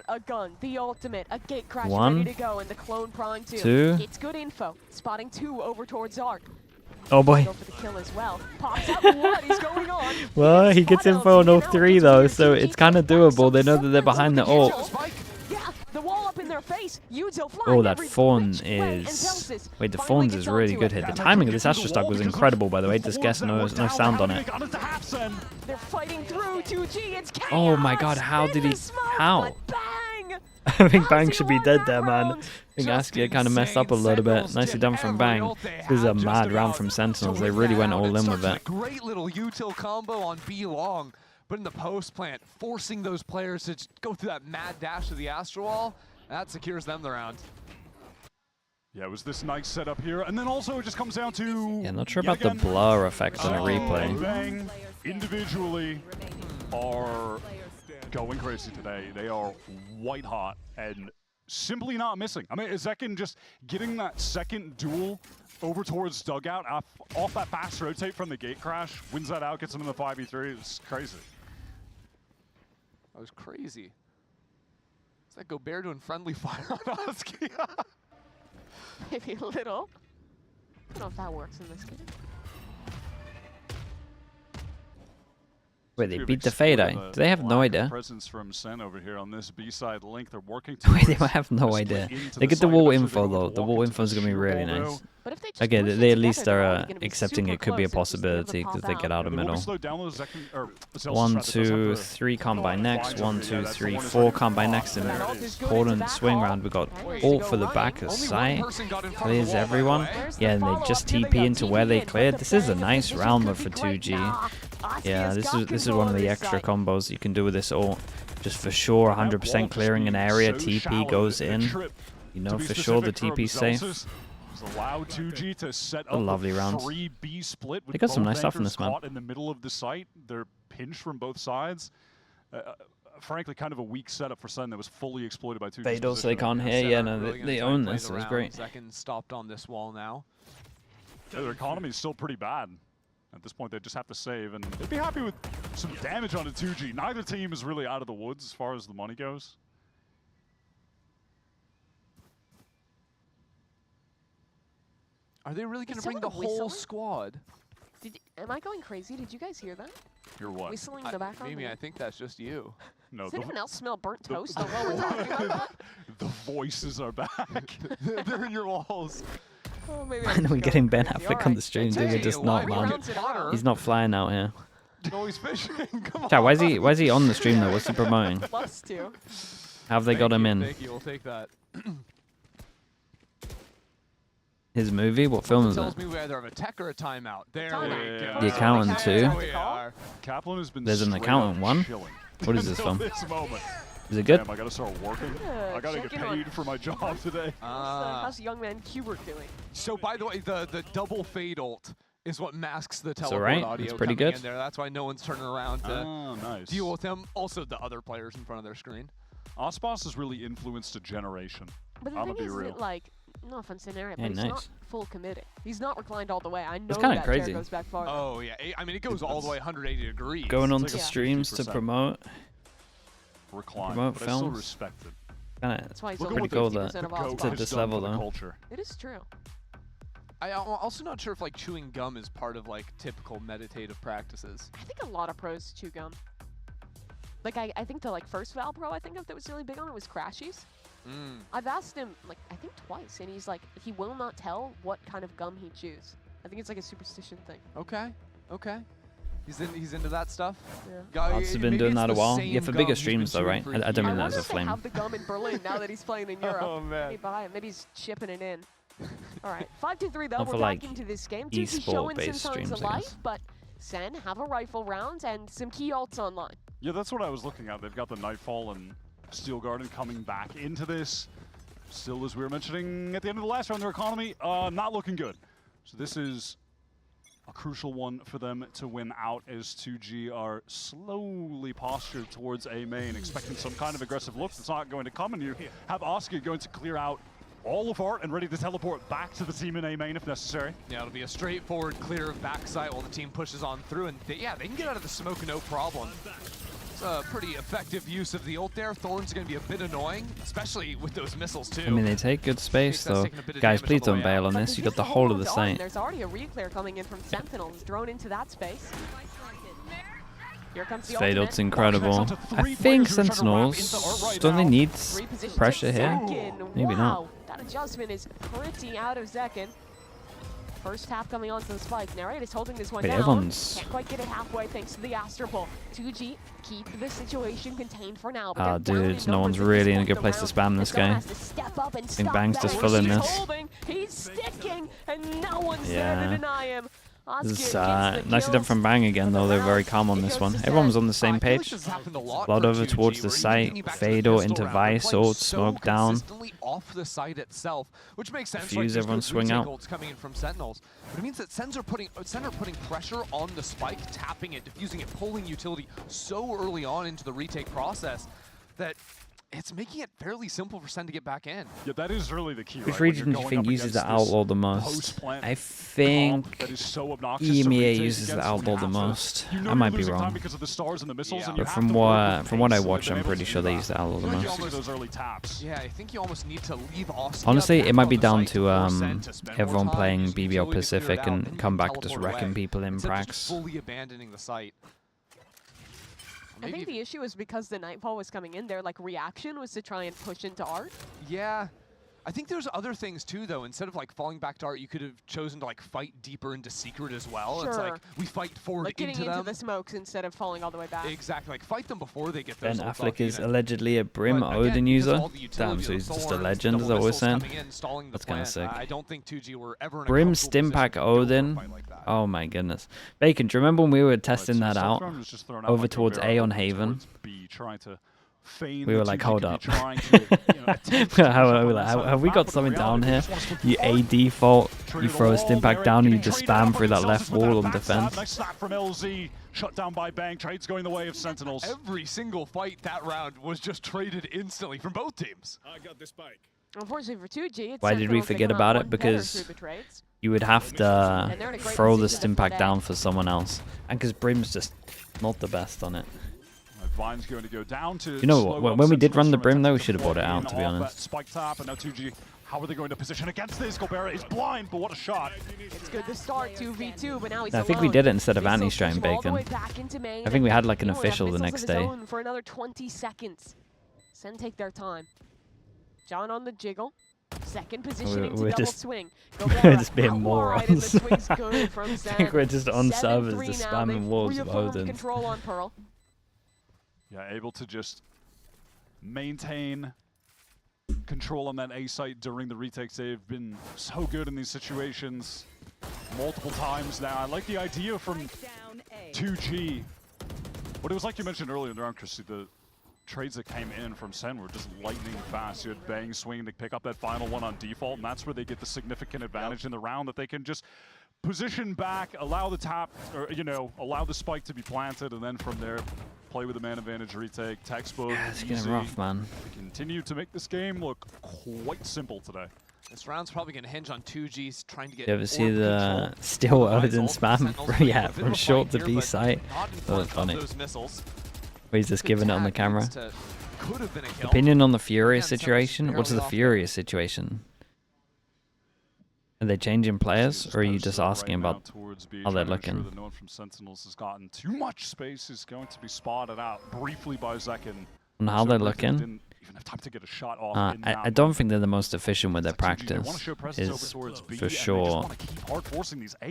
Speaker 3: A gun, the ultimate, a gate crash
Speaker 1: 1,
Speaker 3: ready to go, and the clone prime 2.
Speaker 1: 2.
Speaker 3: It's good info. Spotting 2 over towards Art.
Speaker 1: Oh boy.
Speaker 3: Go for the kill as well. Pops up. What is going on?
Speaker 1: Well, he gets info on all 3 though, so it's kind of doable. They know that they're behind the ult.
Speaker 3: Yeah, the wall up in their face.
Speaker 1: Oh, that fawn is... Wait, the fawns is really good here. The timing of this Astra stock was incredible, by the way. Just guess, no sound on it.
Speaker 3: They're fighting through 2G. It's chaos.
Speaker 1: Oh my god, how did he... How?
Speaker 3: Bang!
Speaker 1: I think Bang should be dead there, man. I think Askia kind of messed up a little bit. Nicely done from Bang. This is a mad round from Sentinels. They really went all in with it.
Speaker 2: Great little util combo on B long, but in the post plant, forcing those players to go through that mad dash to the Astra wall, that secures them the round.
Speaker 4: Yeah, it was this nice setup here, and then also it just comes down to...
Speaker 1: Yeah, not sure about the blur effect on a replay.
Speaker 4: Bang individually are going crazy today. They are white hot and simply not missing. I mean, Zekin just getting that second duel over towards dugout off that fast rotate from the gate crash, wins that out, gets him in the 5v3. It's crazy.
Speaker 2: That was crazy. Is that Gobert doing friendly fire on Askia?
Speaker 3: Maybe a little. I don't know if that works in this game.
Speaker 1: Wait, they beat the Fade-Eye. Do they have no idea?
Speaker 4: Presence from SEN over here on this B-side link. They're working
Speaker 1: Wait, they might have no idea. They get the wall info though. The wall info is going to be really nice. Okay, they at least are accepting it could be a possibility because they get out of middle. 1, 2, 3 combine next. 1, 2, 3, 4 combine next. And important swing round. We got ult for the back of site. Clears everyone. Yeah, and they just TP into where they cleared. This is a nice round for 2G. Yeah, this is one of the extra combos you can do with this ult. Just for sure, 100% clearing an area. TP goes in. You know for sure the TP's safe.
Speaker 4: Allowed 2G to set up
Speaker 1: a lovely round.
Speaker 4: 3B split.
Speaker 1: They got some nice stuff in this, man.
Speaker 4: In the middle of the site, they're pinched from both sides. Frankly, kind of a weak setup for SEN that was fully exploited by 2G.
Speaker 1: Fade also they can't hear. Yeah, no, they own this. It was great.
Speaker 2: Zekin stopped on this wall now.
Speaker 4: Yeah, their economy is still pretty bad. At this point, they just have to save, and they'd be happy with some damage on the 2G. Neither team is really out of the woods as far as the money goes.
Speaker 2: Are they really going to bring the whole squad?
Speaker 3: Am I going crazy? Did you guys hear that?
Speaker 4: Hear what?
Speaker 3: Whistling in the background?
Speaker 2: Maybe I think that's just you.
Speaker 4: No.
Speaker 3: Does anyone else smell burnt toast while we're talking about that?
Speaker 4: The voices are back.
Speaker 2: They're in your walls.
Speaker 3: Oh, maybe
Speaker 1: Finally getting Ben Affleck on the stream, dude. We're just not, man. He's not flying out here.
Speaker 2: No, he's fishing. Come on.
Speaker 1: Chat, why is he on the stream though? What's he promoting?
Speaker 3: Plus 2.
Speaker 1: How have they got him in?
Speaker 2: Thank you. We'll take that.
Speaker 1: His movie? What film is it?
Speaker 2: Tells me we either have a tech or a timeout. There we go.
Speaker 1: The Accountant 2.
Speaker 4: Kaplan has been
Speaker 1: There's an Accountant 1. What is this film? Is it good?
Speaker 4: Damn, I gotta start working. I gotta get paid for my job today.
Speaker 3: How's young man Kubert doing?
Speaker 2: So by the way, the double fade ult is what masks the teleport
Speaker 1: right.
Speaker 2: audio
Speaker 1: It's pretty
Speaker 2: coming
Speaker 1: good.
Speaker 2: in there. That's why no one's turning around to deal with him. Also, the other players in front of their screen. Ospas
Speaker 4: has really influenced a generation.
Speaker 3: But the thing is, like, no offense in area, but he's not full committed. He's not reclined all the way. I know
Speaker 1: it's kind of crazy.
Speaker 3: Goes back far.
Speaker 2: Oh yeah, I mean it goes all the way 180 degrees.
Speaker 1: Going on to streams to promote.
Speaker 4: Recline,
Speaker 1: promote
Speaker 4: but
Speaker 1: films.
Speaker 4: I still respect it.
Speaker 3: That's why he's
Speaker 1: pretty cool that
Speaker 3: to
Speaker 1: this level though.
Speaker 3: It is true.
Speaker 2: I'm also not sure if like chewing gum is part of like typical meditative practices.
Speaker 3: I think a lot of pros chew gum. Like I think the first Val Pro I think of that was really big on it was Crashies. I've asked him like I think twice, and he's like he will not tell what kind of gum he chews. I think it's like a superstition thing.
Speaker 2: Okay. He's into that stuff.
Speaker 3: Yeah.
Speaker 1: I've been doing that a while. Yeah, for bigger streams though, right? I don't mean that as a flame.
Speaker 3: I wonder if they have the gum in Berlin now that he's playing in Europe.
Speaker 2: Oh man.
Speaker 3: Maybe buy it. Maybe he's shipping it in. All right, 5-2-3 though.
Speaker 1: Not
Speaker 3: We're
Speaker 1: for,
Speaker 3: back into this game. Duke's showing some signs of
Speaker 1: I
Speaker 3: life,
Speaker 1: guess.
Speaker 3: but SEN have a rifle round and some key ults online.
Speaker 4: Yeah, that's what I was looking at. They've got the Nightfall and Steel Garden coming back into this. Still, as we were mentioning at the end of the last round, their economy not looking good. So this is a crucial one for them to win out as 2G are slowly postured towards A main, expecting some kind of aggressive look that's not going to come, and you have Oscar going to clear out all of Art and ready to teleport back to the team in A main if necessary.
Speaker 2: Yeah, it'll be a straightforward clear of backside while the team pushes on through, and they can get out of the smoke no problem. It's a pretty effective use of the ult there. Thorn's going to be a bit annoying, especially with those missiles too.
Speaker 1: I mean, they take good space though. Guys, please don't bail on this. You got the whole of the site.
Speaker 3: There's already a reclear coming in from Sentinels, drone into that space. Here comes the
Speaker 1: Fade ult's incredible. I think Sentinels, don't they need pressure here? Maybe not.
Speaker 3: That adjustment is pretty out of Zekin. First half coming onto the spike. Narrate is holding this one down.
Speaker 1: Everyone's...
Speaker 3: Can't quite get it halfway thanks to the Astro Pull. 2G keep the situation contained for now.
Speaker 1: Oh, dude, no one's really in a good place to spam this guy. I think Bang's just full in this.
Speaker 3: He's sticking, and no one's there to deny him.
Speaker 1: This is nicely done from Bang again, though. They're very calm on this one. Everyone was on the same page. Flood over towards the site. Fado into Vice. Ult, smoke down.
Speaker 2: Off the site itself, which makes sense.
Speaker 1: Fuse, everyone swing out.
Speaker 2: Coming in from Sentinels, but it means that Sens are putting pressure on the spike, tapping it, diffusing it, pulling utility so early on into the retake process that it's making it fairly simple for Sen to get back in.
Speaker 4: Yeah, that is really the key.
Speaker 1: Which region do you think uses the Outlaw the most? I think EMEA uses the Outlaw the most. I might be wrong. But from what I watch, I'm pretty sure they use the Outlaw the most.
Speaker 2: Yeah, I think you almost need to leave Austin.
Speaker 1: Honestly, it might be down to everyone playing BBL Pacific and come back just wrecking people in prax.
Speaker 2: Fully abandoning the site.
Speaker 3: I think the issue is because the Nightfall was coming in, their like reaction was to try and push into Art.
Speaker 2: Yeah. I think there's other things too, though. Instead of like falling back to Art, you could have chosen to like fight deeper into Secret as well.
Speaker 3: Sure.
Speaker 2: It's like we fight forward
Speaker 3: like
Speaker 2: into them.
Speaker 3: into the smokes instead of falling all the way back.
Speaker 2: Exactly. Like fight them before they get those.
Speaker 1: Ben Affleck is allegedly a Brim Odin user. Damn, so he's just a legend, is that what we're saying? That's kind of sick.
Speaker 2: I don't think 2G were ever in a
Speaker 1: Brim Stimpack Odin. Oh my goodness. Bacon, do you remember when we were testing that out over towards A on Haven? We were like, hold up. Have we got something down here? You A default, you throw a Stimpack down and you just spam through that left wall on defense.
Speaker 4: Nice snap from LZ, shut down by Bang. Trades going the way of Sentinels.
Speaker 2: Every single fight that round was just traded instantly from both teams.
Speaker 5: I got the spike.
Speaker 3: Unfortunately for 2G,
Speaker 1: why did we forget about it? Because you would have to throw the Stimpack down for someone else. And because Brim's just not the best on it.
Speaker 4: Vine's going to go down to
Speaker 1: you know what? When we did run the Brim, though, we should have bought it out, to be honest.
Speaker 4: Spike tap, and now 2G. How are they going to position against this? Gobera is blind, but what a shot.
Speaker 3: It's good to start 2v2, but now he's
Speaker 1: I think we did it instead of anti-strain Bacon. I think we had like an official the next day.
Speaker 3: For another 20 seconds. Sen take their time. John on the jiggle. Second positioning to double swing.
Speaker 1: We're just being morons. I think we're just on servers just spamming walls of Odin.
Speaker 3: Control on Pearl.
Speaker 4: Yeah, able to just maintain control on that A site during the retakes. They've been so good in these situations multiple times now. I like the idea from 2G. What it was like you mentioned earlier in the round, Chrissy, the trades that came in from Sen were just lightning fast. You had Bang swinging to pick up that final one on default, and that's where they get the significant advantage in the round, that they can just position back, allow the tap, or allow the spike to be planted, and then from there, play with the man advantage retake, textbook.
Speaker 1: Yeah, it's getting rough, man.
Speaker 4: They continue to make this game look quite simple today.
Speaker 2: This round's probably going to hinge on 2G's trying to get.
Speaker 1: You ever see the still Odin spam? Yeah, from short to B site. That was funny. Where he's just giving it on the camera. Opinion on the Furious situation? What's the Furious situation? Are they changing players, or are you just asking about how they're looking?
Speaker 4: No one from Sentinels has gotten too much space. Is going to be spotted out briefly by Zekin.
Speaker 1: On how they're looking?
Speaker 4: Didn't even have time to get a shot off.
Speaker 1: I don't think they're the most efficient with their practice. Is for sure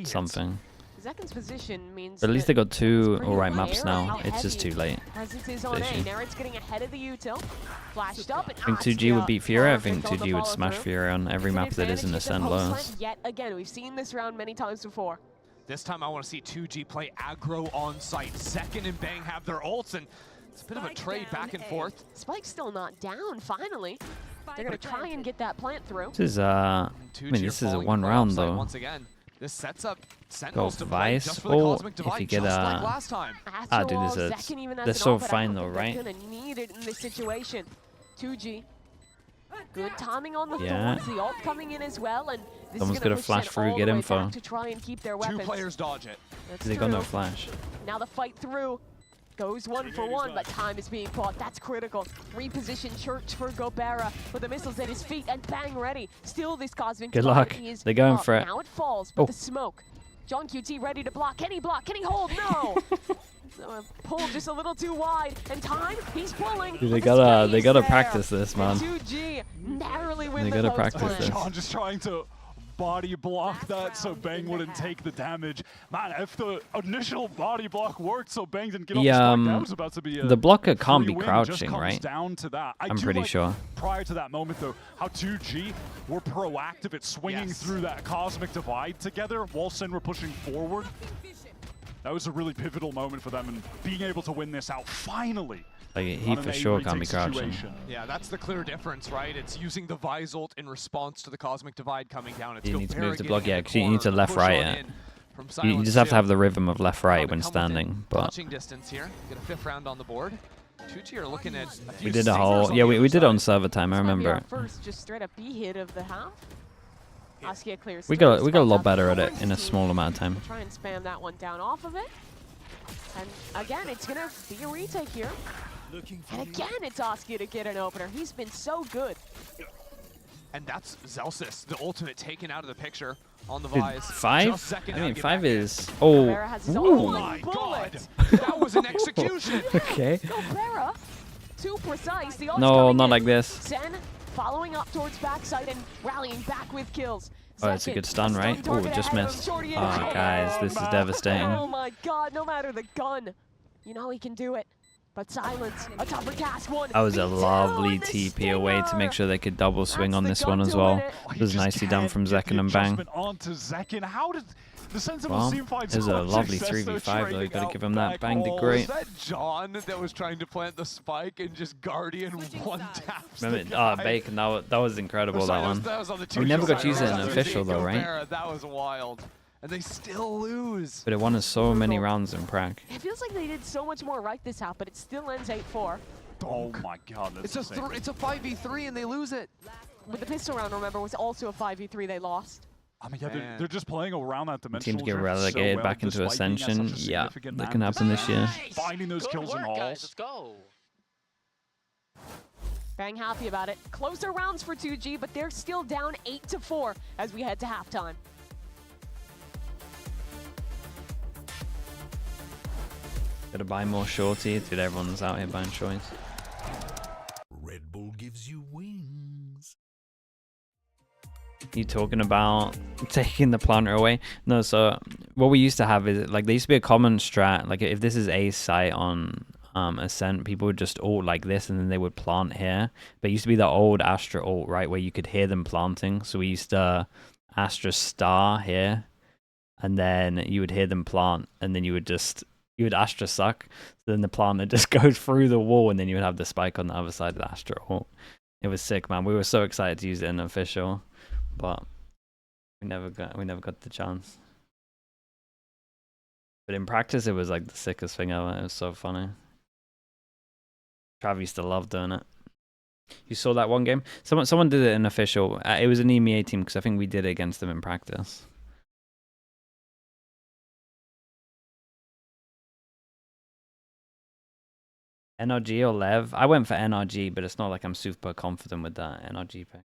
Speaker 1: something.
Speaker 3: Zekin's position means
Speaker 1: but at least they got two alright maps now. It's just too late.
Speaker 3: Getting ahead of the util. Flashed up.
Speaker 1: I think 2G would beat Fury. I think 2G would smash Fury on every map that isn't a SEN lows.
Speaker 3: Yet again, we've seen this round many times before.
Speaker 2: This time I want to see 2G play aggro on site. Zekin and Bang have their ults, and it's a bit of a trade back and forth.
Speaker 3: Spike's still not down, finally. They're going to try and get that plant through.
Speaker 1: This is, I mean, this is a one round, though.
Speaker 2: Once again. This sets up
Speaker 1: Sentinels to Vice, or if you get a... dude, they're so fine though, right?
Speaker 3: They're gonna need it in this situation. 2G. Good timing on the
Speaker 1: yeah.
Speaker 3: thorns, the ult coming in as well, and this
Speaker 1: someone's
Speaker 3: gonna
Speaker 1: gonna flash through, get info.
Speaker 3: To try and keep their weapons.
Speaker 2: Two players dodge it.
Speaker 3: That's
Speaker 1: they got no flash.
Speaker 3: Now the fight through. Goes 1 for 1, but time is being bought. That's critical. Reposition Church for Gobera with the missiles at his feet and bang ready. Still, this Cosmic
Speaker 1: Good
Speaker 3: Divide
Speaker 1: luck.
Speaker 3: is
Speaker 1: They're going
Speaker 3: up.
Speaker 1: for it.
Speaker 3: Now it falls, but the smoke. John QT ready to block. Can he block? Can he hold? No. Pulled just a little too wide. And time, he's pulling.
Speaker 1: Dude, they gotta practice this, man.
Speaker 3: 2G narrowly win
Speaker 1: They
Speaker 3: the
Speaker 1: gotta
Speaker 3: post
Speaker 1: practice
Speaker 3: plan.
Speaker 1: this.
Speaker 4: John just trying to body block that so Bang wouldn't take the damage. Man, if the initial body block worked so Bang didn't get off the spike, that was about to be a
Speaker 1: the blocker can't be
Speaker 4: free win.
Speaker 1: crouching,
Speaker 4: Just comes
Speaker 1: right?
Speaker 4: down to that.
Speaker 1: I'm pretty sure.
Speaker 4: Prior to that moment, though, how 2G were proactive at swinging through that Cosmic Divide together while SEN were pushing forward. That was a really pivotal moment for them, and being able to win this out finally.
Speaker 1: Like, he for sure can't be crouching.
Speaker 2: Yeah, that's the clear difference, right? It's using the Visult in response to the Cosmic Divide coming down. It's
Speaker 1: You need to move the
Speaker 2: Gobera
Speaker 1: block,
Speaker 2: getting
Speaker 1: yeah,
Speaker 2: in
Speaker 1: because
Speaker 2: the
Speaker 1: you need to
Speaker 2: corner,
Speaker 1: left-right
Speaker 2: push on
Speaker 1: it.
Speaker 2: in from
Speaker 1: You
Speaker 2: Silence
Speaker 1: just have to
Speaker 2: too.
Speaker 1: have the rhythm of left-right
Speaker 2: Trying to
Speaker 1: when
Speaker 2: come within
Speaker 1: standing, but
Speaker 2: touching distance here. Get a 5th round on the board. 2G are looking at a few
Speaker 1: we did a
Speaker 2: singers
Speaker 1: whole,
Speaker 2: on
Speaker 1: yeah,
Speaker 2: the
Speaker 1: we
Speaker 2: other
Speaker 1: did it on
Speaker 2: side.
Speaker 1: server time, I
Speaker 3: This might be
Speaker 1: remember.
Speaker 3: our first just straight up B hit of the half. Askia clears.
Speaker 1: We
Speaker 3: 3
Speaker 1: got a
Speaker 3: spots
Speaker 1: lot
Speaker 3: up.
Speaker 1: better at it in a
Speaker 3: Team
Speaker 1: small amount of time.
Speaker 3: Try and spam that one down off of it. And again, it's gonna be a retake here. And again, it's Askia to get an opener. He's been so good.
Speaker 2: And that's Zelsis, the ultimate taken out of the picture on the
Speaker 1: Dude,
Speaker 2: Vise.
Speaker 1: 5?
Speaker 2: Just second
Speaker 1: I
Speaker 2: now
Speaker 1: mean,
Speaker 2: to get
Speaker 1: 5
Speaker 2: back in.
Speaker 1: is... Oh,
Speaker 3: Gobera has his
Speaker 1: ooh.
Speaker 3: own
Speaker 2: My
Speaker 3: bullet.
Speaker 2: God, that was an execution.
Speaker 1: Okay.
Speaker 3: Gobera, too precise. The odds
Speaker 1: No,
Speaker 3: coming
Speaker 1: not
Speaker 3: in.
Speaker 1: like this.
Speaker 3: SEN following up towards backside and rallying back with kills.
Speaker 1: Oh, it's a
Speaker 3: Zekin,
Speaker 1: good stun, right? Oh,
Speaker 3: target
Speaker 1: just
Speaker 3: ahead of
Speaker 1: missed.
Speaker 3: Shorty
Speaker 1: Oh,
Speaker 3: and
Speaker 1: guys, this is devastating.
Speaker 3: Oh my God, no matter the gun, you know he can do it. But Silence, a tougher cast one.
Speaker 1: That was a
Speaker 3: beats
Speaker 1: lovely
Speaker 3: out the
Speaker 1: TP away to make
Speaker 3: stinger.
Speaker 1: sure they could double swing
Speaker 3: That's
Speaker 1: on
Speaker 3: the
Speaker 1: this
Speaker 3: gun
Speaker 1: one as
Speaker 3: doing
Speaker 1: well.
Speaker 3: it.
Speaker 1: It was nicely done from Zekin and Bang.
Speaker 4: Onto Zekin. How did the Sentinel
Speaker 1: Well,
Speaker 4: team find
Speaker 1: it was
Speaker 4: so
Speaker 1: a
Speaker 4: much
Speaker 1: lovely
Speaker 4: success,
Speaker 1: 3v5 though,
Speaker 4: trading
Speaker 1: you gotta
Speaker 4: out
Speaker 1: give him that.
Speaker 4: back
Speaker 1: Bang did
Speaker 4: all?
Speaker 1: great.
Speaker 2: Was that John that was trying to plant the spike and just Guardian one taps the
Speaker 1: Remember,
Speaker 2: guy?
Speaker 1: Bacon, that was incredible,
Speaker 2: Oh, sorry,
Speaker 1: that one.
Speaker 2: that was on the
Speaker 1: We never got to
Speaker 2: 2G
Speaker 1: use it in
Speaker 2: side.
Speaker 1: an
Speaker 2: That was
Speaker 1: official though, right?
Speaker 2: Gobera, that was wild. And they still lose.
Speaker 1: But it won us so many rounds in Prague.
Speaker 3: It feels like they did so much more right this half, but it still ends 8-4.
Speaker 4: Oh my God, that's
Speaker 2: It's
Speaker 4: insane.
Speaker 2: it's a 5v3 and they lose it.
Speaker 3: With the pistol round, remember, was also a 5v3 they lost.
Speaker 4: I mean, yeah,
Speaker 2: Man.
Speaker 4: they're just playing around that dimensional
Speaker 1: Teams get
Speaker 4: drift so
Speaker 1: relegated
Speaker 4: well,
Speaker 1: back into
Speaker 4: despite being at such a
Speaker 1: Ascension. Yeah,
Speaker 4: significant
Speaker 1: that
Speaker 4: man
Speaker 1: can happen this year.
Speaker 4: Finding those kills in halls.
Speaker 5: Let's go.
Speaker 3: Bang happy about it. Closer rounds for 2G, but they're still down 8-4 as we head to halftime.
Speaker 1: Gotta buy more shorty. Dude, everyone's out here buying shorties.
Speaker 6: Red Bull gives you wings.
Speaker 1: You talking about taking the planter away? No, so what we used to have is, like, there used to be a common strat. Like, if this is a site on Ascent, people would just ult like this and then they would plant here. But it used to be the old Astra ult, right, where you could hear them planting. So we used to Astra star here, and then you would hear them plant, and then you would Astra suck. So then the planter just goes through the wall, and then you would have the spike on the other side of the Astra ult. It was sick, man. We were so excited to use it in official, but we never got the chance. But in practice, it was like the sickest thing ever. It was so funny. Trav used to love doing it. You saw that one game? Someone did it in official. It was an EMEA team because I think we did it against them in practice. NRG or Lev? I went for NRG, but it's not like I'm super confident with that NRG pick.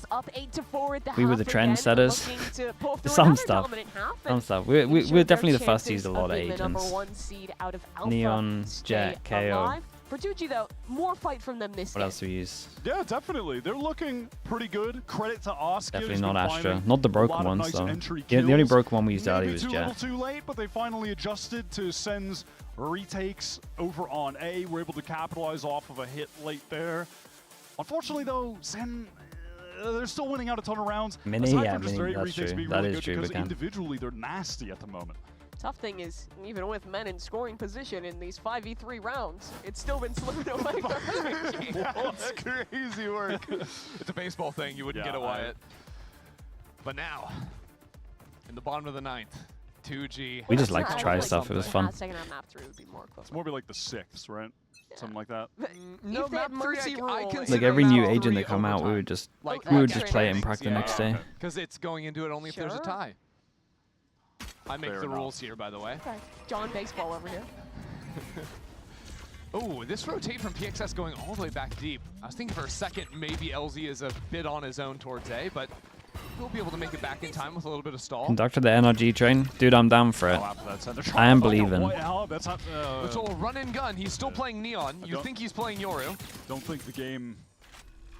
Speaker 3: Up 8-4 at the
Speaker 1: We were
Speaker 3: half
Speaker 1: the
Speaker 3: again,
Speaker 1: trendsetters.
Speaker 3: looking to pull through
Speaker 1: Some
Speaker 3: another
Speaker 1: stuff.
Speaker 3: dominant half,
Speaker 1: Some
Speaker 3: and
Speaker 1: stuff. We're
Speaker 3: ensure
Speaker 1: definitely
Speaker 3: their
Speaker 1: the first to use a
Speaker 3: chances
Speaker 1: lot of
Speaker 3: being the number
Speaker 1: agents.
Speaker 3: 1 seed out of Alpha
Speaker 1: Neon,
Speaker 3: stay
Speaker 1: Jet, KO.
Speaker 3: alive. For 2G though, more fight from them this
Speaker 1: What
Speaker 3: game.
Speaker 1: else do we use?
Speaker 4: Yeah, definitely. They're looking pretty good. Credit to Oscar.
Speaker 1: Definitely not Astra. Not the broken ones, though. The only broken one we used earlier was
Speaker 4: Maybe
Speaker 1: Jet.
Speaker 4: too little too late, but they finally adjusted to Sen's retakes over on A. We're able to capitalize off of a hit late there. Unfortunately, though, Sen, they're still winning out a ton of rounds.
Speaker 1: Mini,
Speaker 4: Aside
Speaker 1: yeah,
Speaker 4: from just
Speaker 1: Mini,
Speaker 4: their
Speaker 1: that's
Speaker 4: retakes
Speaker 1: true.
Speaker 4: being
Speaker 1: That
Speaker 4: really
Speaker 1: is
Speaker 4: good
Speaker 1: true,
Speaker 4: because
Speaker 1: we can.
Speaker 4: individually they're nasty at the moment.
Speaker 3: Tough thing is, even with men in scoring position in these 5v3 rounds, it's still been slipping away from SMG.
Speaker 2: That's crazy work. It's a baseball thing. You wouldn't
Speaker 4: Yeah,
Speaker 2: get a Wyatt. But now, in the bottom of the 9th, 2G.
Speaker 1: We just like to try stuff. It was fun.
Speaker 3: Second on map 3 would be more equivalent.
Speaker 4: It's more like the 6th, right?
Speaker 3: Yeah.
Speaker 4: Something like that.
Speaker 2: No, map mercy rule.
Speaker 1: Like every new agent that come out, we would just play it in practice the next day.
Speaker 2: Because it's going into it only if there's a tie. I make
Speaker 4: Fair
Speaker 2: the
Speaker 4: enough.
Speaker 2: rules here, by the way.
Speaker 3: Okay. John Baseball over here.
Speaker 2: Oh, this rotate from PXS going all the way back deep. I was thinking for a second maybe LZ is a bit on his own towards A, but he'll be able to make it back in time with a little bit of stall.
Speaker 1: Conductor the NRG train. Dude, I'm down for it. I am believing.
Speaker 4: That's not,
Speaker 2: Which will run and gun. He's still playing Neon. You think he's playing Yoru.
Speaker 4: Don't think the game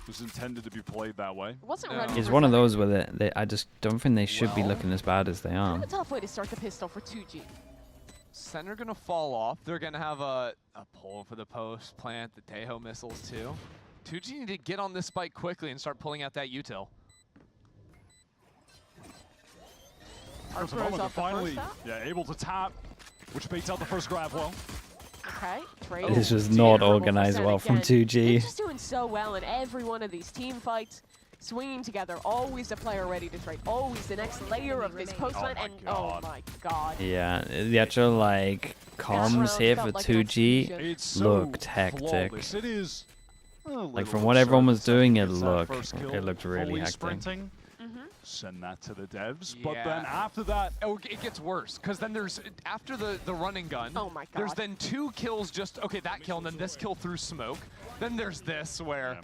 Speaker 4: was intended to be played that way.
Speaker 3: It wasn't
Speaker 2: No.
Speaker 3: ready
Speaker 1: It's
Speaker 3: for
Speaker 1: one of
Speaker 3: second.
Speaker 1: those where I just don't think they should be looking as bad as they are.
Speaker 3: Kind of a tough way to start the pistol for 2G.
Speaker 2: Center gonna fall off. They're gonna have a pull for the post, plant the Tejo missiles too. 2G need to get on this spike quickly and start pulling out that util.
Speaker 3: Our
Speaker 4: So they're
Speaker 3: off the
Speaker 4: finally
Speaker 3: first half.
Speaker 4: able to tap, which baits out the first grab well.
Speaker 3: Okay. Trade.
Speaker 1: This was
Speaker 3: Deep
Speaker 1: not
Speaker 3: purple
Speaker 1: organized
Speaker 3: for
Speaker 1: well from
Speaker 3: Sen again.
Speaker 1: 2G.
Speaker 3: They're just doing so well in every one of these team fights. Swinging together, always a player ready to trade, always the next layer of this postman, and oh my god.
Speaker 1: Yeah, the actual like comms here for 2G
Speaker 4: It's so
Speaker 1: looked hectic.
Speaker 4: flawless. It is.
Speaker 1: Like from what everyone was doing, it looked really hectic.
Speaker 4: Sprinting. Send that to the devs, but then after that,
Speaker 2: it gets worse because then there's after the running gun.
Speaker 3: Oh my god.
Speaker 2: There's then 2 kills just that kill and then this kill through smoke. Then there's this where.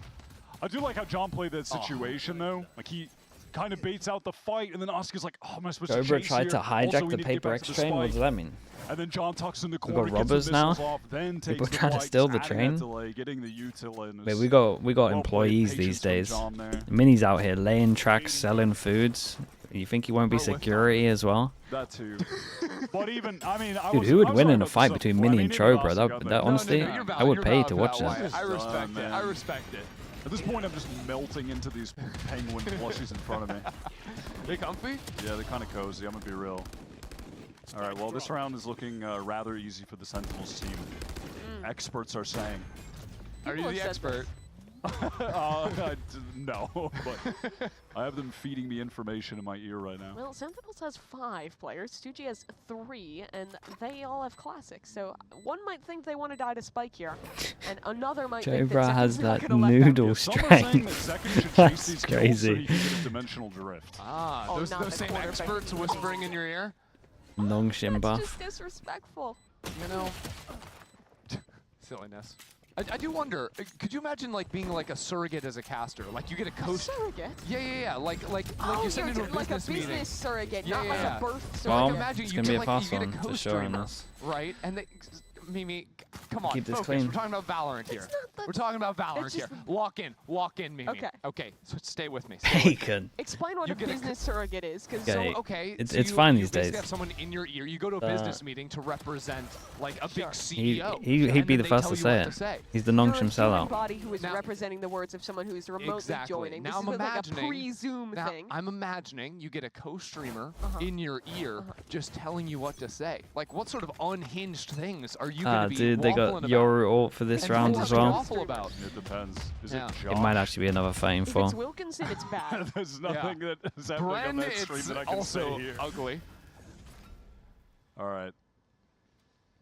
Speaker 4: I do like how John played that situation though. Like he kind of baits out the fight, and then Oscar's like, "Oh, am I supposed to
Speaker 1: Cobra
Speaker 4: chase
Speaker 1: tried
Speaker 4: here?
Speaker 1: to
Speaker 4: Also,
Speaker 1: hijack
Speaker 4: we
Speaker 1: the
Speaker 4: need to get
Speaker 1: Paper
Speaker 4: back
Speaker 1: X
Speaker 4: to the
Speaker 1: train. What
Speaker 4: spike."
Speaker 1: does that mean?
Speaker 4: And then John tucks in the
Speaker 1: We
Speaker 4: corner,
Speaker 1: got
Speaker 4: gets the
Speaker 1: robbers now?
Speaker 4: missiles off, then takes
Speaker 1: People
Speaker 4: the
Speaker 1: trying to
Speaker 4: flight,
Speaker 1: steal the
Speaker 4: adding that
Speaker 1: train?
Speaker 4: delay, getting the util in.
Speaker 1: Wait, we got
Speaker 4: Well played
Speaker 1: employees
Speaker 4: patience
Speaker 1: these
Speaker 4: from
Speaker 1: days.
Speaker 4: John there.
Speaker 1: Mini's out here laying tracks, selling foods. You think he won't be security as well?
Speaker 4: That too. But even, I mean,
Speaker 1: Dude, who would win in a fight between Mini and Chobra? That honestly, I would pay to watch that.
Speaker 2: I respect it. I respect it.
Speaker 4: At this point, I'm just melting into these penguin plushies in front of me.
Speaker 2: They comfy?
Speaker 4: Yeah, they're kind of cozy. I'm gonna be real. All right, well, this round is looking rather easy for the Sentinels team. Experts are saying.
Speaker 2: Are you the expert?
Speaker 4: No, but I have them feeding me information in my ear right now.
Speaker 3: Well, Sentinels has 5 players, 2G has 3, and they all have classics. So one might think they want to die to Spike here, and another might think
Speaker 1: Chobra
Speaker 3: that
Speaker 1: has
Speaker 3: Zekin's not
Speaker 1: that
Speaker 3: gonna let them.
Speaker 1: noodle
Speaker 4: Some are saying that
Speaker 1: strength.
Speaker 4: Zekin should chase
Speaker 1: That's
Speaker 4: these kills so
Speaker 1: crazy.
Speaker 4: he can get a dimensional drift.
Speaker 2: Ah,
Speaker 3: Oh,
Speaker 2: those
Speaker 3: not the
Speaker 2: same
Speaker 3: quarterback.
Speaker 2: experts whispering in your ear?
Speaker 1: Long shin
Speaker 3: That's
Speaker 1: buff.
Speaker 3: just disrespectful.
Speaker 2: You know, silliness. I do wonder, could you imagine like being like a surrogate as a caster? Like you get a coach.
Speaker 3: Surrogate?
Speaker 2: Yeah. Like
Speaker 3: Oh,
Speaker 2: you send into a
Speaker 3: like a
Speaker 2: business meeting.
Speaker 3: business surrogate,
Speaker 2: Yeah,
Speaker 3: not like
Speaker 2: yeah.
Speaker 3: a birth
Speaker 1: Well,
Speaker 3: surrogate.
Speaker 2: imagine
Speaker 1: it's
Speaker 2: you
Speaker 1: gonna be
Speaker 2: get
Speaker 1: a
Speaker 2: like
Speaker 1: fast
Speaker 2: you get a
Speaker 1: one for
Speaker 2: coach
Speaker 1: sure on
Speaker 2: streamer,
Speaker 1: this.
Speaker 2: right? And they, Mimi, come on,
Speaker 1: Keep this
Speaker 2: focus.
Speaker 1: clean.
Speaker 2: We're talking about Valorant here. We're talking about Valorant here. Walk in, Mimi. Okay, so stay with me. Stay with me.
Speaker 1: Bacon.
Speaker 3: Explain what
Speaker 2: You
Speaker 3: a
Speaker 2: get a
Speaker 3: business surrogate is, because
Speaker 1: Okay.
Speaker 2: So
Speaker 1: It's
Speaker 2: you,
Speaker 1: fine
Speaker 2: you
Speaker 1: these
Speaker 2: basically
Speaker 1: days.
Speaker 2: have someone in your ear. You go to a business meeting to represent like a big
Speaker 1: He-
Speaker 2: CEO.
Speaker 1: he'd
Speaker 2: and
Speaker 1: be
Speaker 2: then
Speaker 1: the
Speaker 2: they
Speaker 1: first
Speaker 2: tell
Speaker 1: to
Speaker 2: you
Speaker 1: say
Speaker 2: what
Speaker 1: it.
Speaker 2: to say.
Speaker 1: He's the
Speaker 3: you're a
Speaker 1: non-shim
Speaker 3: human
Speaker 1: sellout.
Speaker 3: body who is
Speaker 2: Now-
Speaker 3: representing the words of someone who is remotely
Speaker 2: Exactly.
Speaker 3: joining.
Speaker 2: Now
Speaker 3: This
Speaker 2: I'm
Speaker 3: is like a
Speaker 2: imagining-
Speaker 3: pre-Zoom
Speaker 2: Now,
Speaker 3: thing.
Speaker 2: I'm imagining you get a co-streamer in your ear just telling you what to say. Like, what sort of unhinged things are you going to be
Speaker 1: Dude, they got
Speaker 2: waffling about?
Speaker 1: Yoru ult for this
Speaker 2: And
Speaker 1: round
Speaker 2: what
Speaker 1: as
Speaker 2: are they
Speaker 1: well.
Speaker 2: waffle about?
Speaker 4: It depends. Is
Speaker 2: Yeah.
Speaker 4: it
Speaker 1: It might
Speaker 4: Josh?
Speaker 1: actually be another fighting
Speaker 3: If
Speaker 1: for.
Speaker 3: it's Wilkinson, it's bad.
Speaker 4: There's nothing that is happening on
Speaker 2: Bren,
Speaker 4: that stream
Speaker 2: it's
Speaker 4: that I can
Speaker 2: also
Speaker 4: say here.
Speaker 2: ugly.
Speaker 4: All right.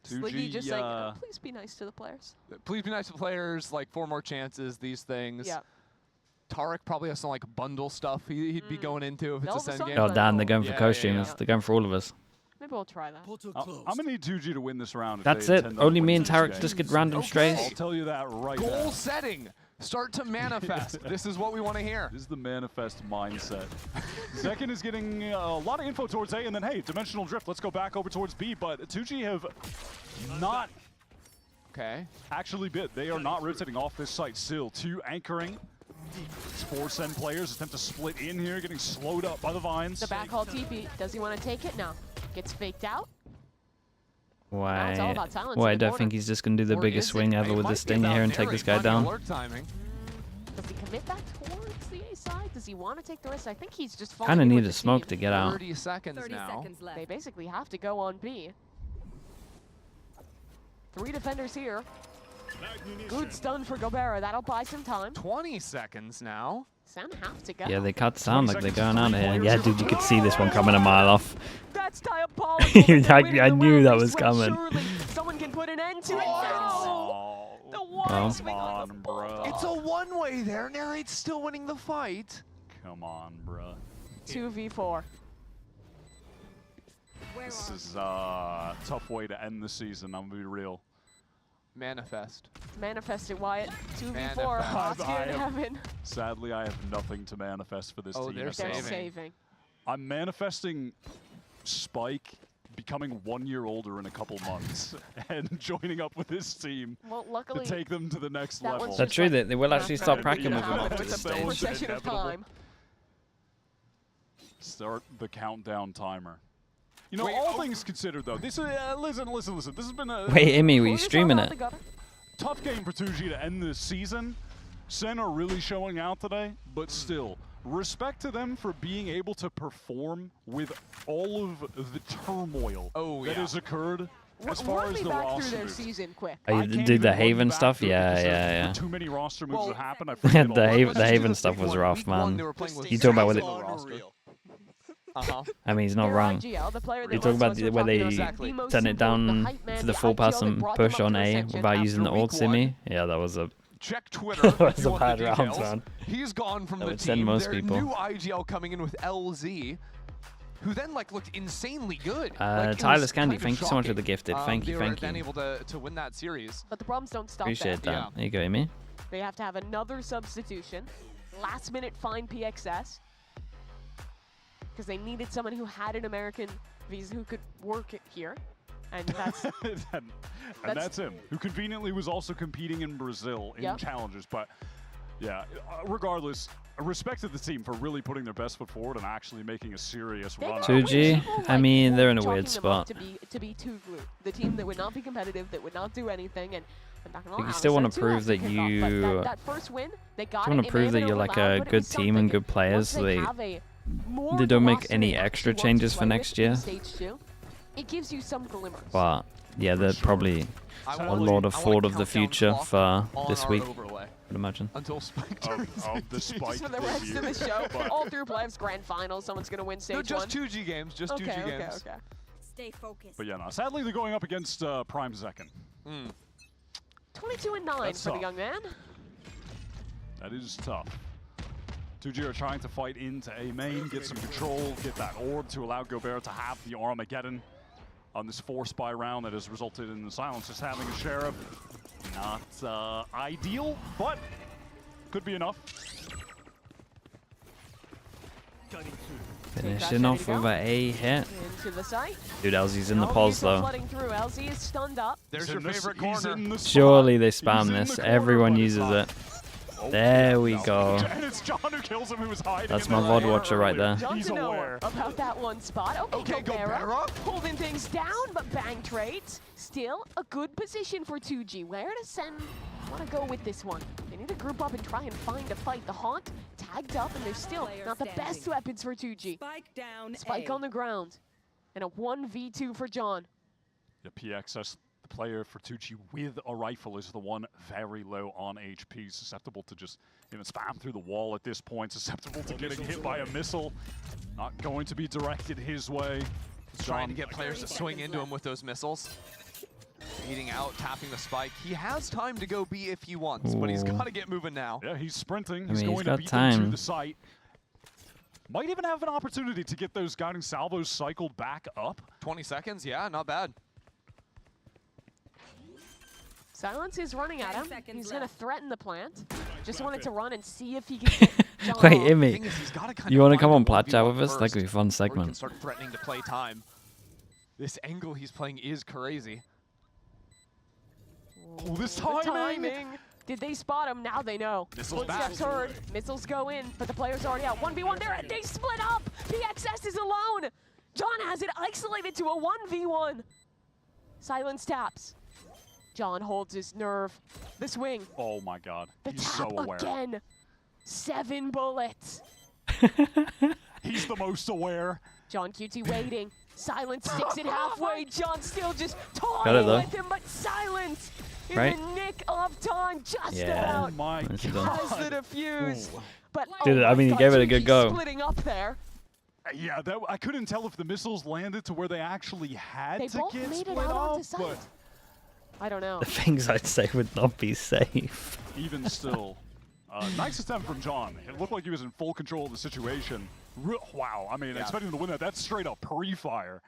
Speaker 3: Sliggy
Speaker 4: 2G,
Speaker 3: just saying, "Oh, please be nice to the players."
Speaker 2: Please be nice to players, like 4 more chances, these things.
Speaker 3: Yeah.
Speaker 2: Tarek probably has some like bundle stuff he'd be going into if it's a
Speaker 3: Velvet
Speaker 2: Sen
Speaker 3: Sun
Speaker 2: game.
Speaker 1: Oh damn, they're going for
Speaker 2: Yeah,
Speaker 1: co-streamers.
Speaker 2: yeah.
Speaker 1: They're going for all of us.
Speaker 3: Maybe we'll try that.
Speaker 4: I'm gonna need 2G to win this round. If
Speaker 1: That's
Speaker 4: they
Speaker 1: it.
Speaker 4: intend on
Speaker 1: Only me
Speaker 4: winning
Speaker 1: and
Speaker 4: this
Speaker 1: Tarek
Speaker 4: game.
Speaker 1: just get random strays.
Speaker 4: I'll tell you that right
Speaker 2: Goal
Speaker 4: now.
Speaker 2: setting. Start to manifest. This is what we want to hear.
Speaker 4: This is the manifest mindset. Second is getting a lot of info towards A, and then, hey, dimensional drift. Let's go back over towards B, but 2G have not actually bid. They are not rotating off this site still. 2 anchoring. 4 Sen players attempt to split in here, getting slowed up by the vines.
Speaker 3: The backhaul TP. Does he want to take it? No. Gets faked out.
Speaker 1: Why?
Speaker 3: it's all about silence
Speaker 1: Why I
Speaker 3: in the
Speaker 1: don't
Speaker 3: corner.
Speaker 1: think he's just gonna do the
Speaker 2: Or
Speaker 1: biggest
Speaker 2: is
Speaker 1: swing
Speaker 2: it?
Speaker 1: ever
Speaker 2: It
Speaker 1: with
Speaker 2: might
Speaker 1: the
Speaker 2: be
Speaker 1: stinger
Speaker 2: about
Speaker 1: here and take
Speaker 2: Nary
Speaker 1: this guy
Speaker 2: finding
Speaker 1: down.
Speaker 2: alert timing.
Speaker 3: Does he commit that towards the A side? Does he want to take the risk? I think he's just falling
Speaker 1: Kind of
Speaker 3: in
Speaker 1: need
Speaker 3: with
Speaker 1: a
Speaker 3: the
Speaker 1: smoke
Speaker 3: team.
Speaker 1: to get out.
Speaker 2: 30 seconds
Speaker 5: 30
Speaker 2: now.
Speaker 5: seconds left.
Speaker 3: They basically have to go on B. 3 defenders here. Good stun for Gobera. That'll buy some time.
Speaker 2: 20 seconds now.
Speaker 3: Sen have to go.
Speaker 1: Yeah, they cut sound like they're going out of here. Yeah, dude, you could see this one coming a mile off.
Speaker 3: That's diabolical.
Speaker 1: I knew that was coming.
Speaker 3: Surely someone can put an end to it. No! The one swing on the ball.
Speaker 2: It's a one-way there. Narrate's still winning the fight.
Speaker 4: Come on, bruh.
Speaker 3: 2v4.
Speaker 4: This is a tough way to end the season, I'm gonna be real.
Speaker 2: Manifest.
Speaker 3: Manifest it, Wyatt. 2v4.
Speaker 2: Manifest.
Speaker 3: Oscar and Heaven.
Speaker 4: Sadly, I have nothing to manifest for this team.
Speaker 2: They're
Speaker 3: saving.
Speaker 4: I'm manifesting Spike becoming 1 year older in a couple months and joining up with this team
Speaker 3: luckily,
Speaker 4: to take them to the next level.
Speaker 1: That's true, that they will actually start practicing with them after
Speaker 3: It's
Speaker 1: this
Speaker 3: a
Speaker 1: stage.
Speaker 3: procession of time.
Speaker 4: Start the countdown timer. You know, all things considered, though, this is listen. This has been a
Speaker 1: Wait, Emmy, were you streaming it?
Speaker 4: tough game for 2G to end this season. SEN are really showing out today, but still, respect to them for being able to perform with all of the turmoil that has occurred as far as the roster
Speaker 3: through their
Speaker 4: moves.
Speaker 3: season quick.
Speaker 1: Oh, you did the Haven stuff? Yeah.
Speaker 4: Too many roster moves that happened.
Speaker 1: The Haven stuff was rough, man. You talk about what it... I mean, he's not wrong. You talk about where they sent it down to the full pass and push on A without using the ult simmy. Yeah, that was a...
Speaker 2: Check Twitter.
Speaker 1: That was a bad round, man.
Speaker 2: He's gone from the
Speaker 1: Send
Speaker 2: team.
Speaker 1: most
Speaker 2: Their
Speaker 1: people.
Speaker 2: new IGL coming in with LZ, who then looked insanely good.
Speaker 1: Tyler's Candy, thank you so much for the gifted. Thank you.
Speaker 2: They were then able to win that series.
Speaker 3: But the problems don't stop
Speaker 1: Appreciate
Speaker 3: there.
Speaker 1: that. There you go, Amy.
Speaker 3: They have to have another substitution. Last minute find PXS. Because they needed someone who had an American visa who could work it here. And that's
Speaker 4: that's him, who conveniently was also competing in Brazil in challenges. But yeah, regardless, respect to the team for really putting their best foot forward and actually making a serious run.
Speaker 1: 2G, I mean, they're in a weird spot.
Speaker 3: To be too glue, the team that would not be competitive, that would not do anything, and I'm not gonna lie,
Speaker 1: You still want to prove that you
Speaker 3: that first win, they got
Speaker 1: want to prove that you're like a good team and good players. So they don't make any extra changes for next year.
Speaker 3: It gives you some glimmers.
Speaker 1: But yeah, they're probably a lot of thought of the future for this week, I would imagine.
Speaker 2: Until Spike turns
Speaker 4: the Spike
Speaker 3: for the rest of the show. All through playoffs, grand finals, someone's going to win stage one.
Speaker 2: Just 2G games, just 2G games.
Speaker 3: Okay.
Speaker 5: Stay focused.
Speaker 4: But yeah, no, sadly they're going up against Prime Second.
Speaker 3: 22-9 for the young man.
Speaker 4: That is tough. 2G are trying to fight into A main, get some control, get that orb to allow Gobert to have the Armageddon on this 4-spy round that has resulted in the Silence just having a Sheriff. Not ideal, but could be enough.
Speaker 1: Finishing off with an A hit.
Speaker 3: Into the site.
Speaker 1: Dude, LZ's in the pause though.
Speaker 3: LZ is stunned up.
Speaker 2: There's your favorite corner.
Speaker 1: Surely they spam this. Everyone uses it. There we go.
Speaker 4: And it's John who kills him, who was hiding.
Speaker 1: That's my VOD watcher right there.
Speaker 4: He's aware
Speaker 3: about that one spot. Okay, Gobert holding things down, but bang trades. Still a good position for 2G. Where does SEN want to go with this one? They need to group up and try and find a fight. The Haunt tagged up, and they're still not the best weapons for 2G.
Speaker 5: Spike down.
Speaker 3: Spike on the ground, and a 1v2 for John.
Speaker 4: The PXS player for 2G with a rifle is the one very low on HP, susceptible to just spam through the wall at this point, susceptible to getting hit by a missile. Not going to be directed his way.
Speaker 2: He's trying to get players to swing into him with those missiles. Beating out, tapping the spike. He has time to go B if he wants, but he's got to get moving now.
Speaker 4: Yeah, he's sprinting.
Speaker 1: I mean,
Speaker 4: he's going
Speaker 1: got
Speaker 4: to beat
Speaker 1: time.
Speaker 4: them to the site. Might even have an opportunity to get those guiding salvos cycled back up.
Speaker 2: 20 seconds, yeah, not bad.
Speaker 3: Silence is running at him. He's going to threaten the plant. Just wanted to run and see if he can get John.
Speaker 1: Wait, Immy, you want to come on plat chat with us? That could be a fun segment.
Speaker 2: Can start threatening to play time. This angle he's playing is crazy.
Speaker 4: Oh, this
Speaker 3: timing. Did they spot him? Now they know. Footsteps heard. Missiles go in, but the player's already out. 1v1 there, and they split up. PXS is alone. John has it isolated to a 1v1. Silence taps. John holds his nerve. The swing.
Speaker 4: Oh my god.
Speaker 3: The
Speaker 4: He's
Speaker 3: tap
Speaker 4: so aware.
Speaker 3: again. 7 bullets.
Speaker 4: He's the most aware.
Speaker 3: John QT waiting. Silence sticks it halfway. John still just toying with him, but Silence in the nick of time just about has the defuse. But
Speaker 1: dude, I mean, he gave it a good go.
Speaker 3: Splitting up there.
Speaker 4: Yeah, I couldn't tell if the missiles landed to where they actually had to
Speaker 3: both
Speaker 4: get
Speaker 3: made
Speaker 4: split
Speaker 3: it out
Speaker 4: off,
Speaker 3: onto site.
Speaker 4: but
Speaker 3: I don't know.
Speaker 1: The things I'd say would not be safe.
Speaker 4: even still, nice attempt from John. It looked like he was in full control of the situation. Wow, I mean, expecting him to win that, that's straight up pre-fire.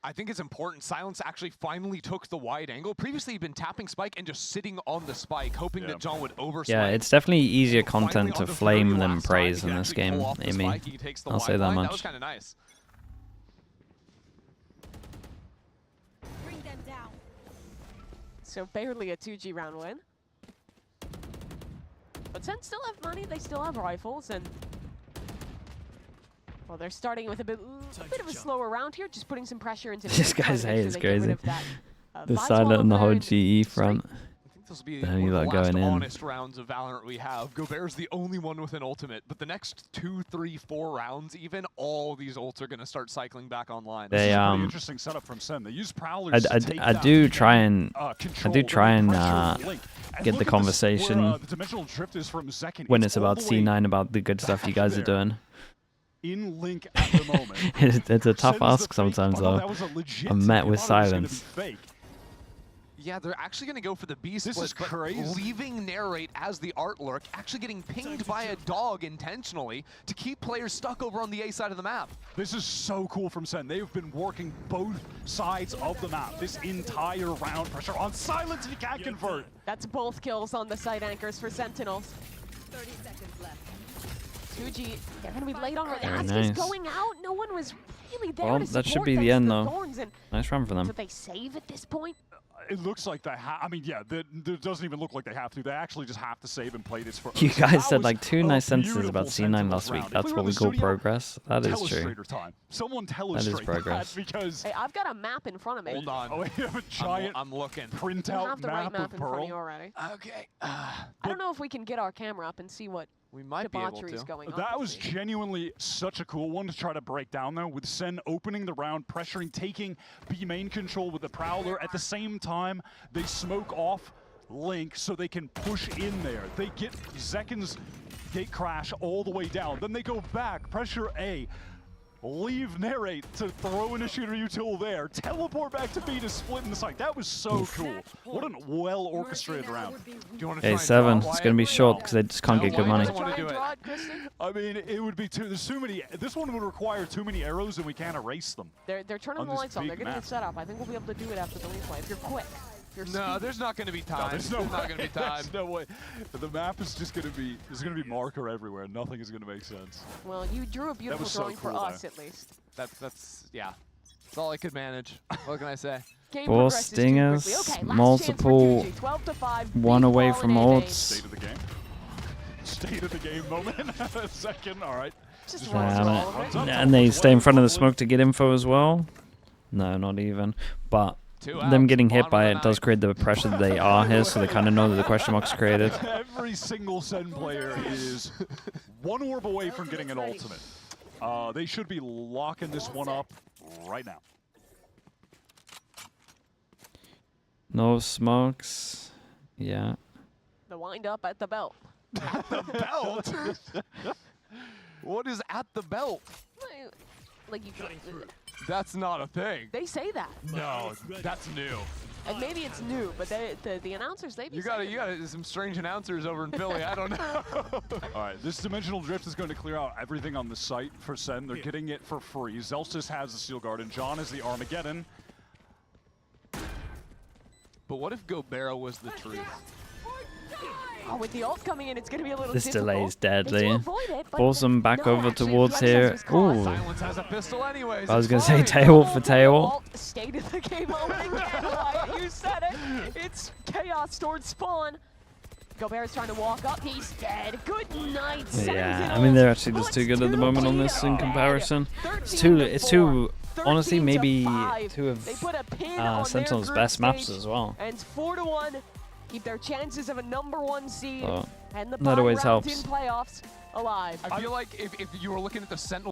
Speaker 2: I think it's important. Silence actually finally took the wide angle. Previously, he'd been tapping spike and just sitting on the spike, hoping that John would overspike.
Speaker 1: Yeah, it's definitely easier content to flame than praise in this game, Amy. I'll say that much.
Speaker 2: That was kind of nice.
Speaker 5: Bring them down.
Speaker 3: So barely a 2G round win. But SEN still have money, they still have rifles, and well, they're starting with a bit of a slower round here, just putting some pressure into
Speaker 1: This guy's hate is crazy. The
Speaker 3: Vizsla
Speaker 1: silent and the whole
Speaker 3: over
Speaker 1: GE front.
Speaker 2: I think this will be
Speaker 1: Then
Speaker 2: one
Speaker 1: you
Speaker 2: of the
Speaker 1: got
Speaker 2: last
Speaker 1: going in.
Speaker 2: honest rounds of Valorant we have. Gobert's the only one with an ultimate, but the next 2, 3, 4 rounds, even all these ults are going to start cycling back online.
Speaker 1: They
Speaker 4: This is a pretty interesting setup from SEN. They use Prowlers to take
Speaker 1: I
Speaker 4: down
Speaker 1: do
Speaker 4: the
Speaker 1: try and
Speaker 4: control,
Speaker 1: get
Speaker 4: Link. And
Speaker 1: the
Speaker 4: look at
Speaker 1: conversation
Speaker 4: where, the dimensional drift is from Zekken.
Speaker 1: when it's
Speaker 4: all
Speaker 1: about
Speaker 4: the way
Speaker 1: C9 about the good stuff you guys are
Speaker 4: there.
Speaker 1: doing.
Speaker 4: in Link at the moment.
Speaker 1: It's a tough
Speaker 4: Sends
Speaker 1: ask
Speaker 4: the fake.
Speaker 1: sometimes
Speaker 4: Oh, no,
Speaker 1: though.
Speaker 4: that was a legit
Speaker 1: I'm met
Speaker 4: fake. I
Speaker 1: with
Speaker 4: thought it was gonna be
Speaker 1: silence.
Speaker 4: fake.
Speaker 2: Yeah, they're actually going to go for the B split,
Speaker 4: This is
Speaker 2: but
Speaker 4: crazy.
Speaker 2: leaving Narrate as the art lurk, actually getting pinged by a dog intentionally to keep players stuck over on the A side of the map.
Speaker 4: This is so cool from SEN. They've been working both sides of the map this entire round. Pressure on Silence, he can't convert.
Speaker 3: That's both kills on the site anchors for Sentinels.
Speaker 5: 30 seconds left.
Speaker 3: 2G, they're going to be late on.
Speaker 1: Very
Speaker 3: As
Speaker 1: nice.
Speaker 3: he's going out, no one was really there
Speaker 1: Well,
Speaker 3: to
Speaker 1: that should
Speaker 3: support
Speaker 1: be the
Speaker 3: thanks
Speaker 1: end
Speaker 3: to
Speaker 1: though.
Speaker 3: Thorns, and
Speaker 1: Nice run for them.
Speaker 3: so they save at this point.
Speaker 4: It looks like they I mean, yeah, it doesn't even look like they have to. They actually just have to save and play this for
Speaker 1: You
Speaker 4: us.
Speaker 1: guys
Speaker 4: That
Speaker 1: said
Speaker 4: was
Speaker 1: like 2
Speaker 4: a
Speaker 1: nice sentences about
Speaker 4: beautiful
Speaker 1: C9
Speaker 4: Sentinels
Speaker 1: last week.
Speaker 4: round. If
Speaker 1: That's
Speaker 4: we were
Speaker 1: what
Speaker 4: in
Speaker 1: we
Speaker 4: the
Speaker 1: call
Speaker 4: studio,
Speaker 1: progress. That is true.
Speaker 4: Telestrator time. Someone
Speaker 1: is
Speaker 4: telestrate
Speaker 1: progress.
Speaker 4: that because
Speaker 3: Hey, I've got a map in front of me.
Speaker 2: Hold on.
Speaker 4: oh, we have a giant
Speaker 2: I'm looking.
Speaker 3: You
Speaker 4: printout
Speaker 3: have the right
Speaker 4: map
Speaker 3: map
Speaker 4: of
Speaker 3: in front of you
Speaker 4: Pearl.
Speaker 3: already.
Speaker 2: Okay.
Speaker 3: I don't know if we can get our camera up and see what
Speaker 2: We might be able
Speaker 3: debauchery is
Speaker 2: to.
Speaker 3: going on.
Speaker 4: That
Speaker 3: this
Speaker 4: was
Speaker 3: week.
Speaker 4: genuinely such a cool one to try to break down, though, with SEN opening the round, pressuring, taking B main control with the Prowler. At the same time, they smoke off Link so they can push in there. They get Zekken's gate crash all the way down. Then they go back, pressure A, leave Narrate to throw in a shooter util there, teleport back to B to split in the site. That was so cool. What a well-orchestrated round.
Speaker 2: Do you want to try and
Speaker 1: A7,
Speaker 2: draw
Speaker 1: it's
Speaker 2: Wyatt?
Speaker 1: going to be short because they just can't
Speaker 2: No,
Speaker 1: get good
Speaker 2: Wyatt
Speaker 1: money.
Speaker 2: doesn't want to
Speaker 3: Try
Speaker 2: do
Speaker 3: and
Speaker 2: it.
Speaker 3: draw it, Christy.
Speaker 4: I mean, it would be there's too many. This one would require too many arrows, and we can't erase them.
Speaker 3: They're turning
Speaker 4: On
Speaker 3: the
Speaker 4: this
Speaker 3: lights on. They're
Speaker 4: big
Speaker 3: getting
Speaker 4: map.
Speaker 3: it set up. I think we'll be able to do it after the replay if you're quick. If you're
Speaker 2: No,
Speaker 3: speedy.
Speaker 2: there's not going to be time.
Speaker 4: There's
Speaker 2: not going to be time.
Speaker 4: There's no way. The map is just going to be. There's going to be marker everywhere. Nothing is going to make sense.
Speaker 3: Well, you drew a beautiful
Speaker 4: was so
Speaker 3: drawing for
Speaker 4: cool,
Speaker 3: us
Speaker 4: though.
Speaker 3: at least.
Speaker 2: That's yeah. That's all I could manage. What can I say?
Speaker 3: Game
Speaker 1: Four
Speaker 3: progresses too
Speaker 1: stingers,
Speaker 3: quickly. Okay, last
Speaker 1: multiple,
Speaker 3: chance for 2G, 12 to 5,
Speaker 1: one
Speaker 3: big
Speaker 1: away
Speaker 3: ball
Speaker 1: from
Speaker 3: in AA.
Speaker 1: ults.
Speaker 4: State of the game. State of the game moment. Second. All right.
Speaker 3: Just
Speaker 4: Just
Speaker 3: runs
Speaker 1: Damn
Speaker 3: for
Speaker 1: it.
Speaker 3: all of it.
Speaker 4: Runs up.
Speaker 1: And they stay in front of the smoke to get info as well. No, not even. But
Speaker 2: 2
Speaker 1: them
Speaker 2: outs,
Speaker 1: getting hit
Speaker 2: bottom
Speaker 1: by
Speaker 2: of
Speaker 1: it
Speaker 2: the
Speaker 1: does
Speaker 2: ninth.
Speaker 1: create the pressure that they are here, so they kind of know that the question mark's created.
Speaker 4: Every single SEN player is one orb away from getting an ultimate. They should be locking this one up right now.
Speaker 1: No smokes. Yeah.
Speaker 3: The wind up at the belt.
Speaker 2: The belt? What is at the belt?
Speaker 3: Like you,
Speaker 2: That's not a thing.
Speaker 3: they say that,
Speaker 2: No, that's new.
Speaker 3: and maybe it's new, but the announcers they be
Speaker 2: You got
Speaker 3: saying
Speaker 2: some strange announcers over in Philly. I don't know.
Speaker 4: All right, this dimensional drift is going to clear out everything on the site for SEN. They're getting it for free. Zelstis has the Steel Guard, and John is the Armageddon.
Speaker 2: But what if Gobert was the truth?
Speaker 3: Oh, with the ult coming in, it's going to be a little
Speaker 1: This
Speaker 3: difficult.
Speaker 1: delay is
Speaker 3: They do
Speaker 1: deadly.
Speaker 3: avoid it, but
Speaker 1: Force them back
Speaker 3: no,
Speaker 1: over
Speaker 3: actually,
Speaker 1: towards
Speaker 3: Flex
Speaker 1: here.
Speaker 3: was caught.
Speaker 1: Ooh.
Speaker 2: Silence has a pistol anyways.
Speaker 1: I was
Speaker 2: it's
Speaker 1: going to say
Speaker 2: fine.
Speaker 1: tail for tail.
Speaker 3: Ult, state of the game opening again, Wyatt, you said it. It's chaos towards spawn. Gobert's trying to walk up. He's dead. Good night,
Speaker 1: Yeah, I mean they're actually just too good at the moment on this in comparison. It's too honestly maybe 2 of
Speaker 3: They put a pin on their
Speaker 1: Sentinel's
Speaker 3: group
Speaker 1: best maps
Speaker 3: stage,
Speaker 1: as well.
Speaker 3: and it's 4-1. Keep their chances of a #1 seed
Speaker 1: So,
Speaker 3: and the
Speaker 1: that always
Speaker 3: bye round
Speaker 1: helps.
Speaker 3: in playoffs alive.
Speaker 2: I feel like if you were looking at the Sentinel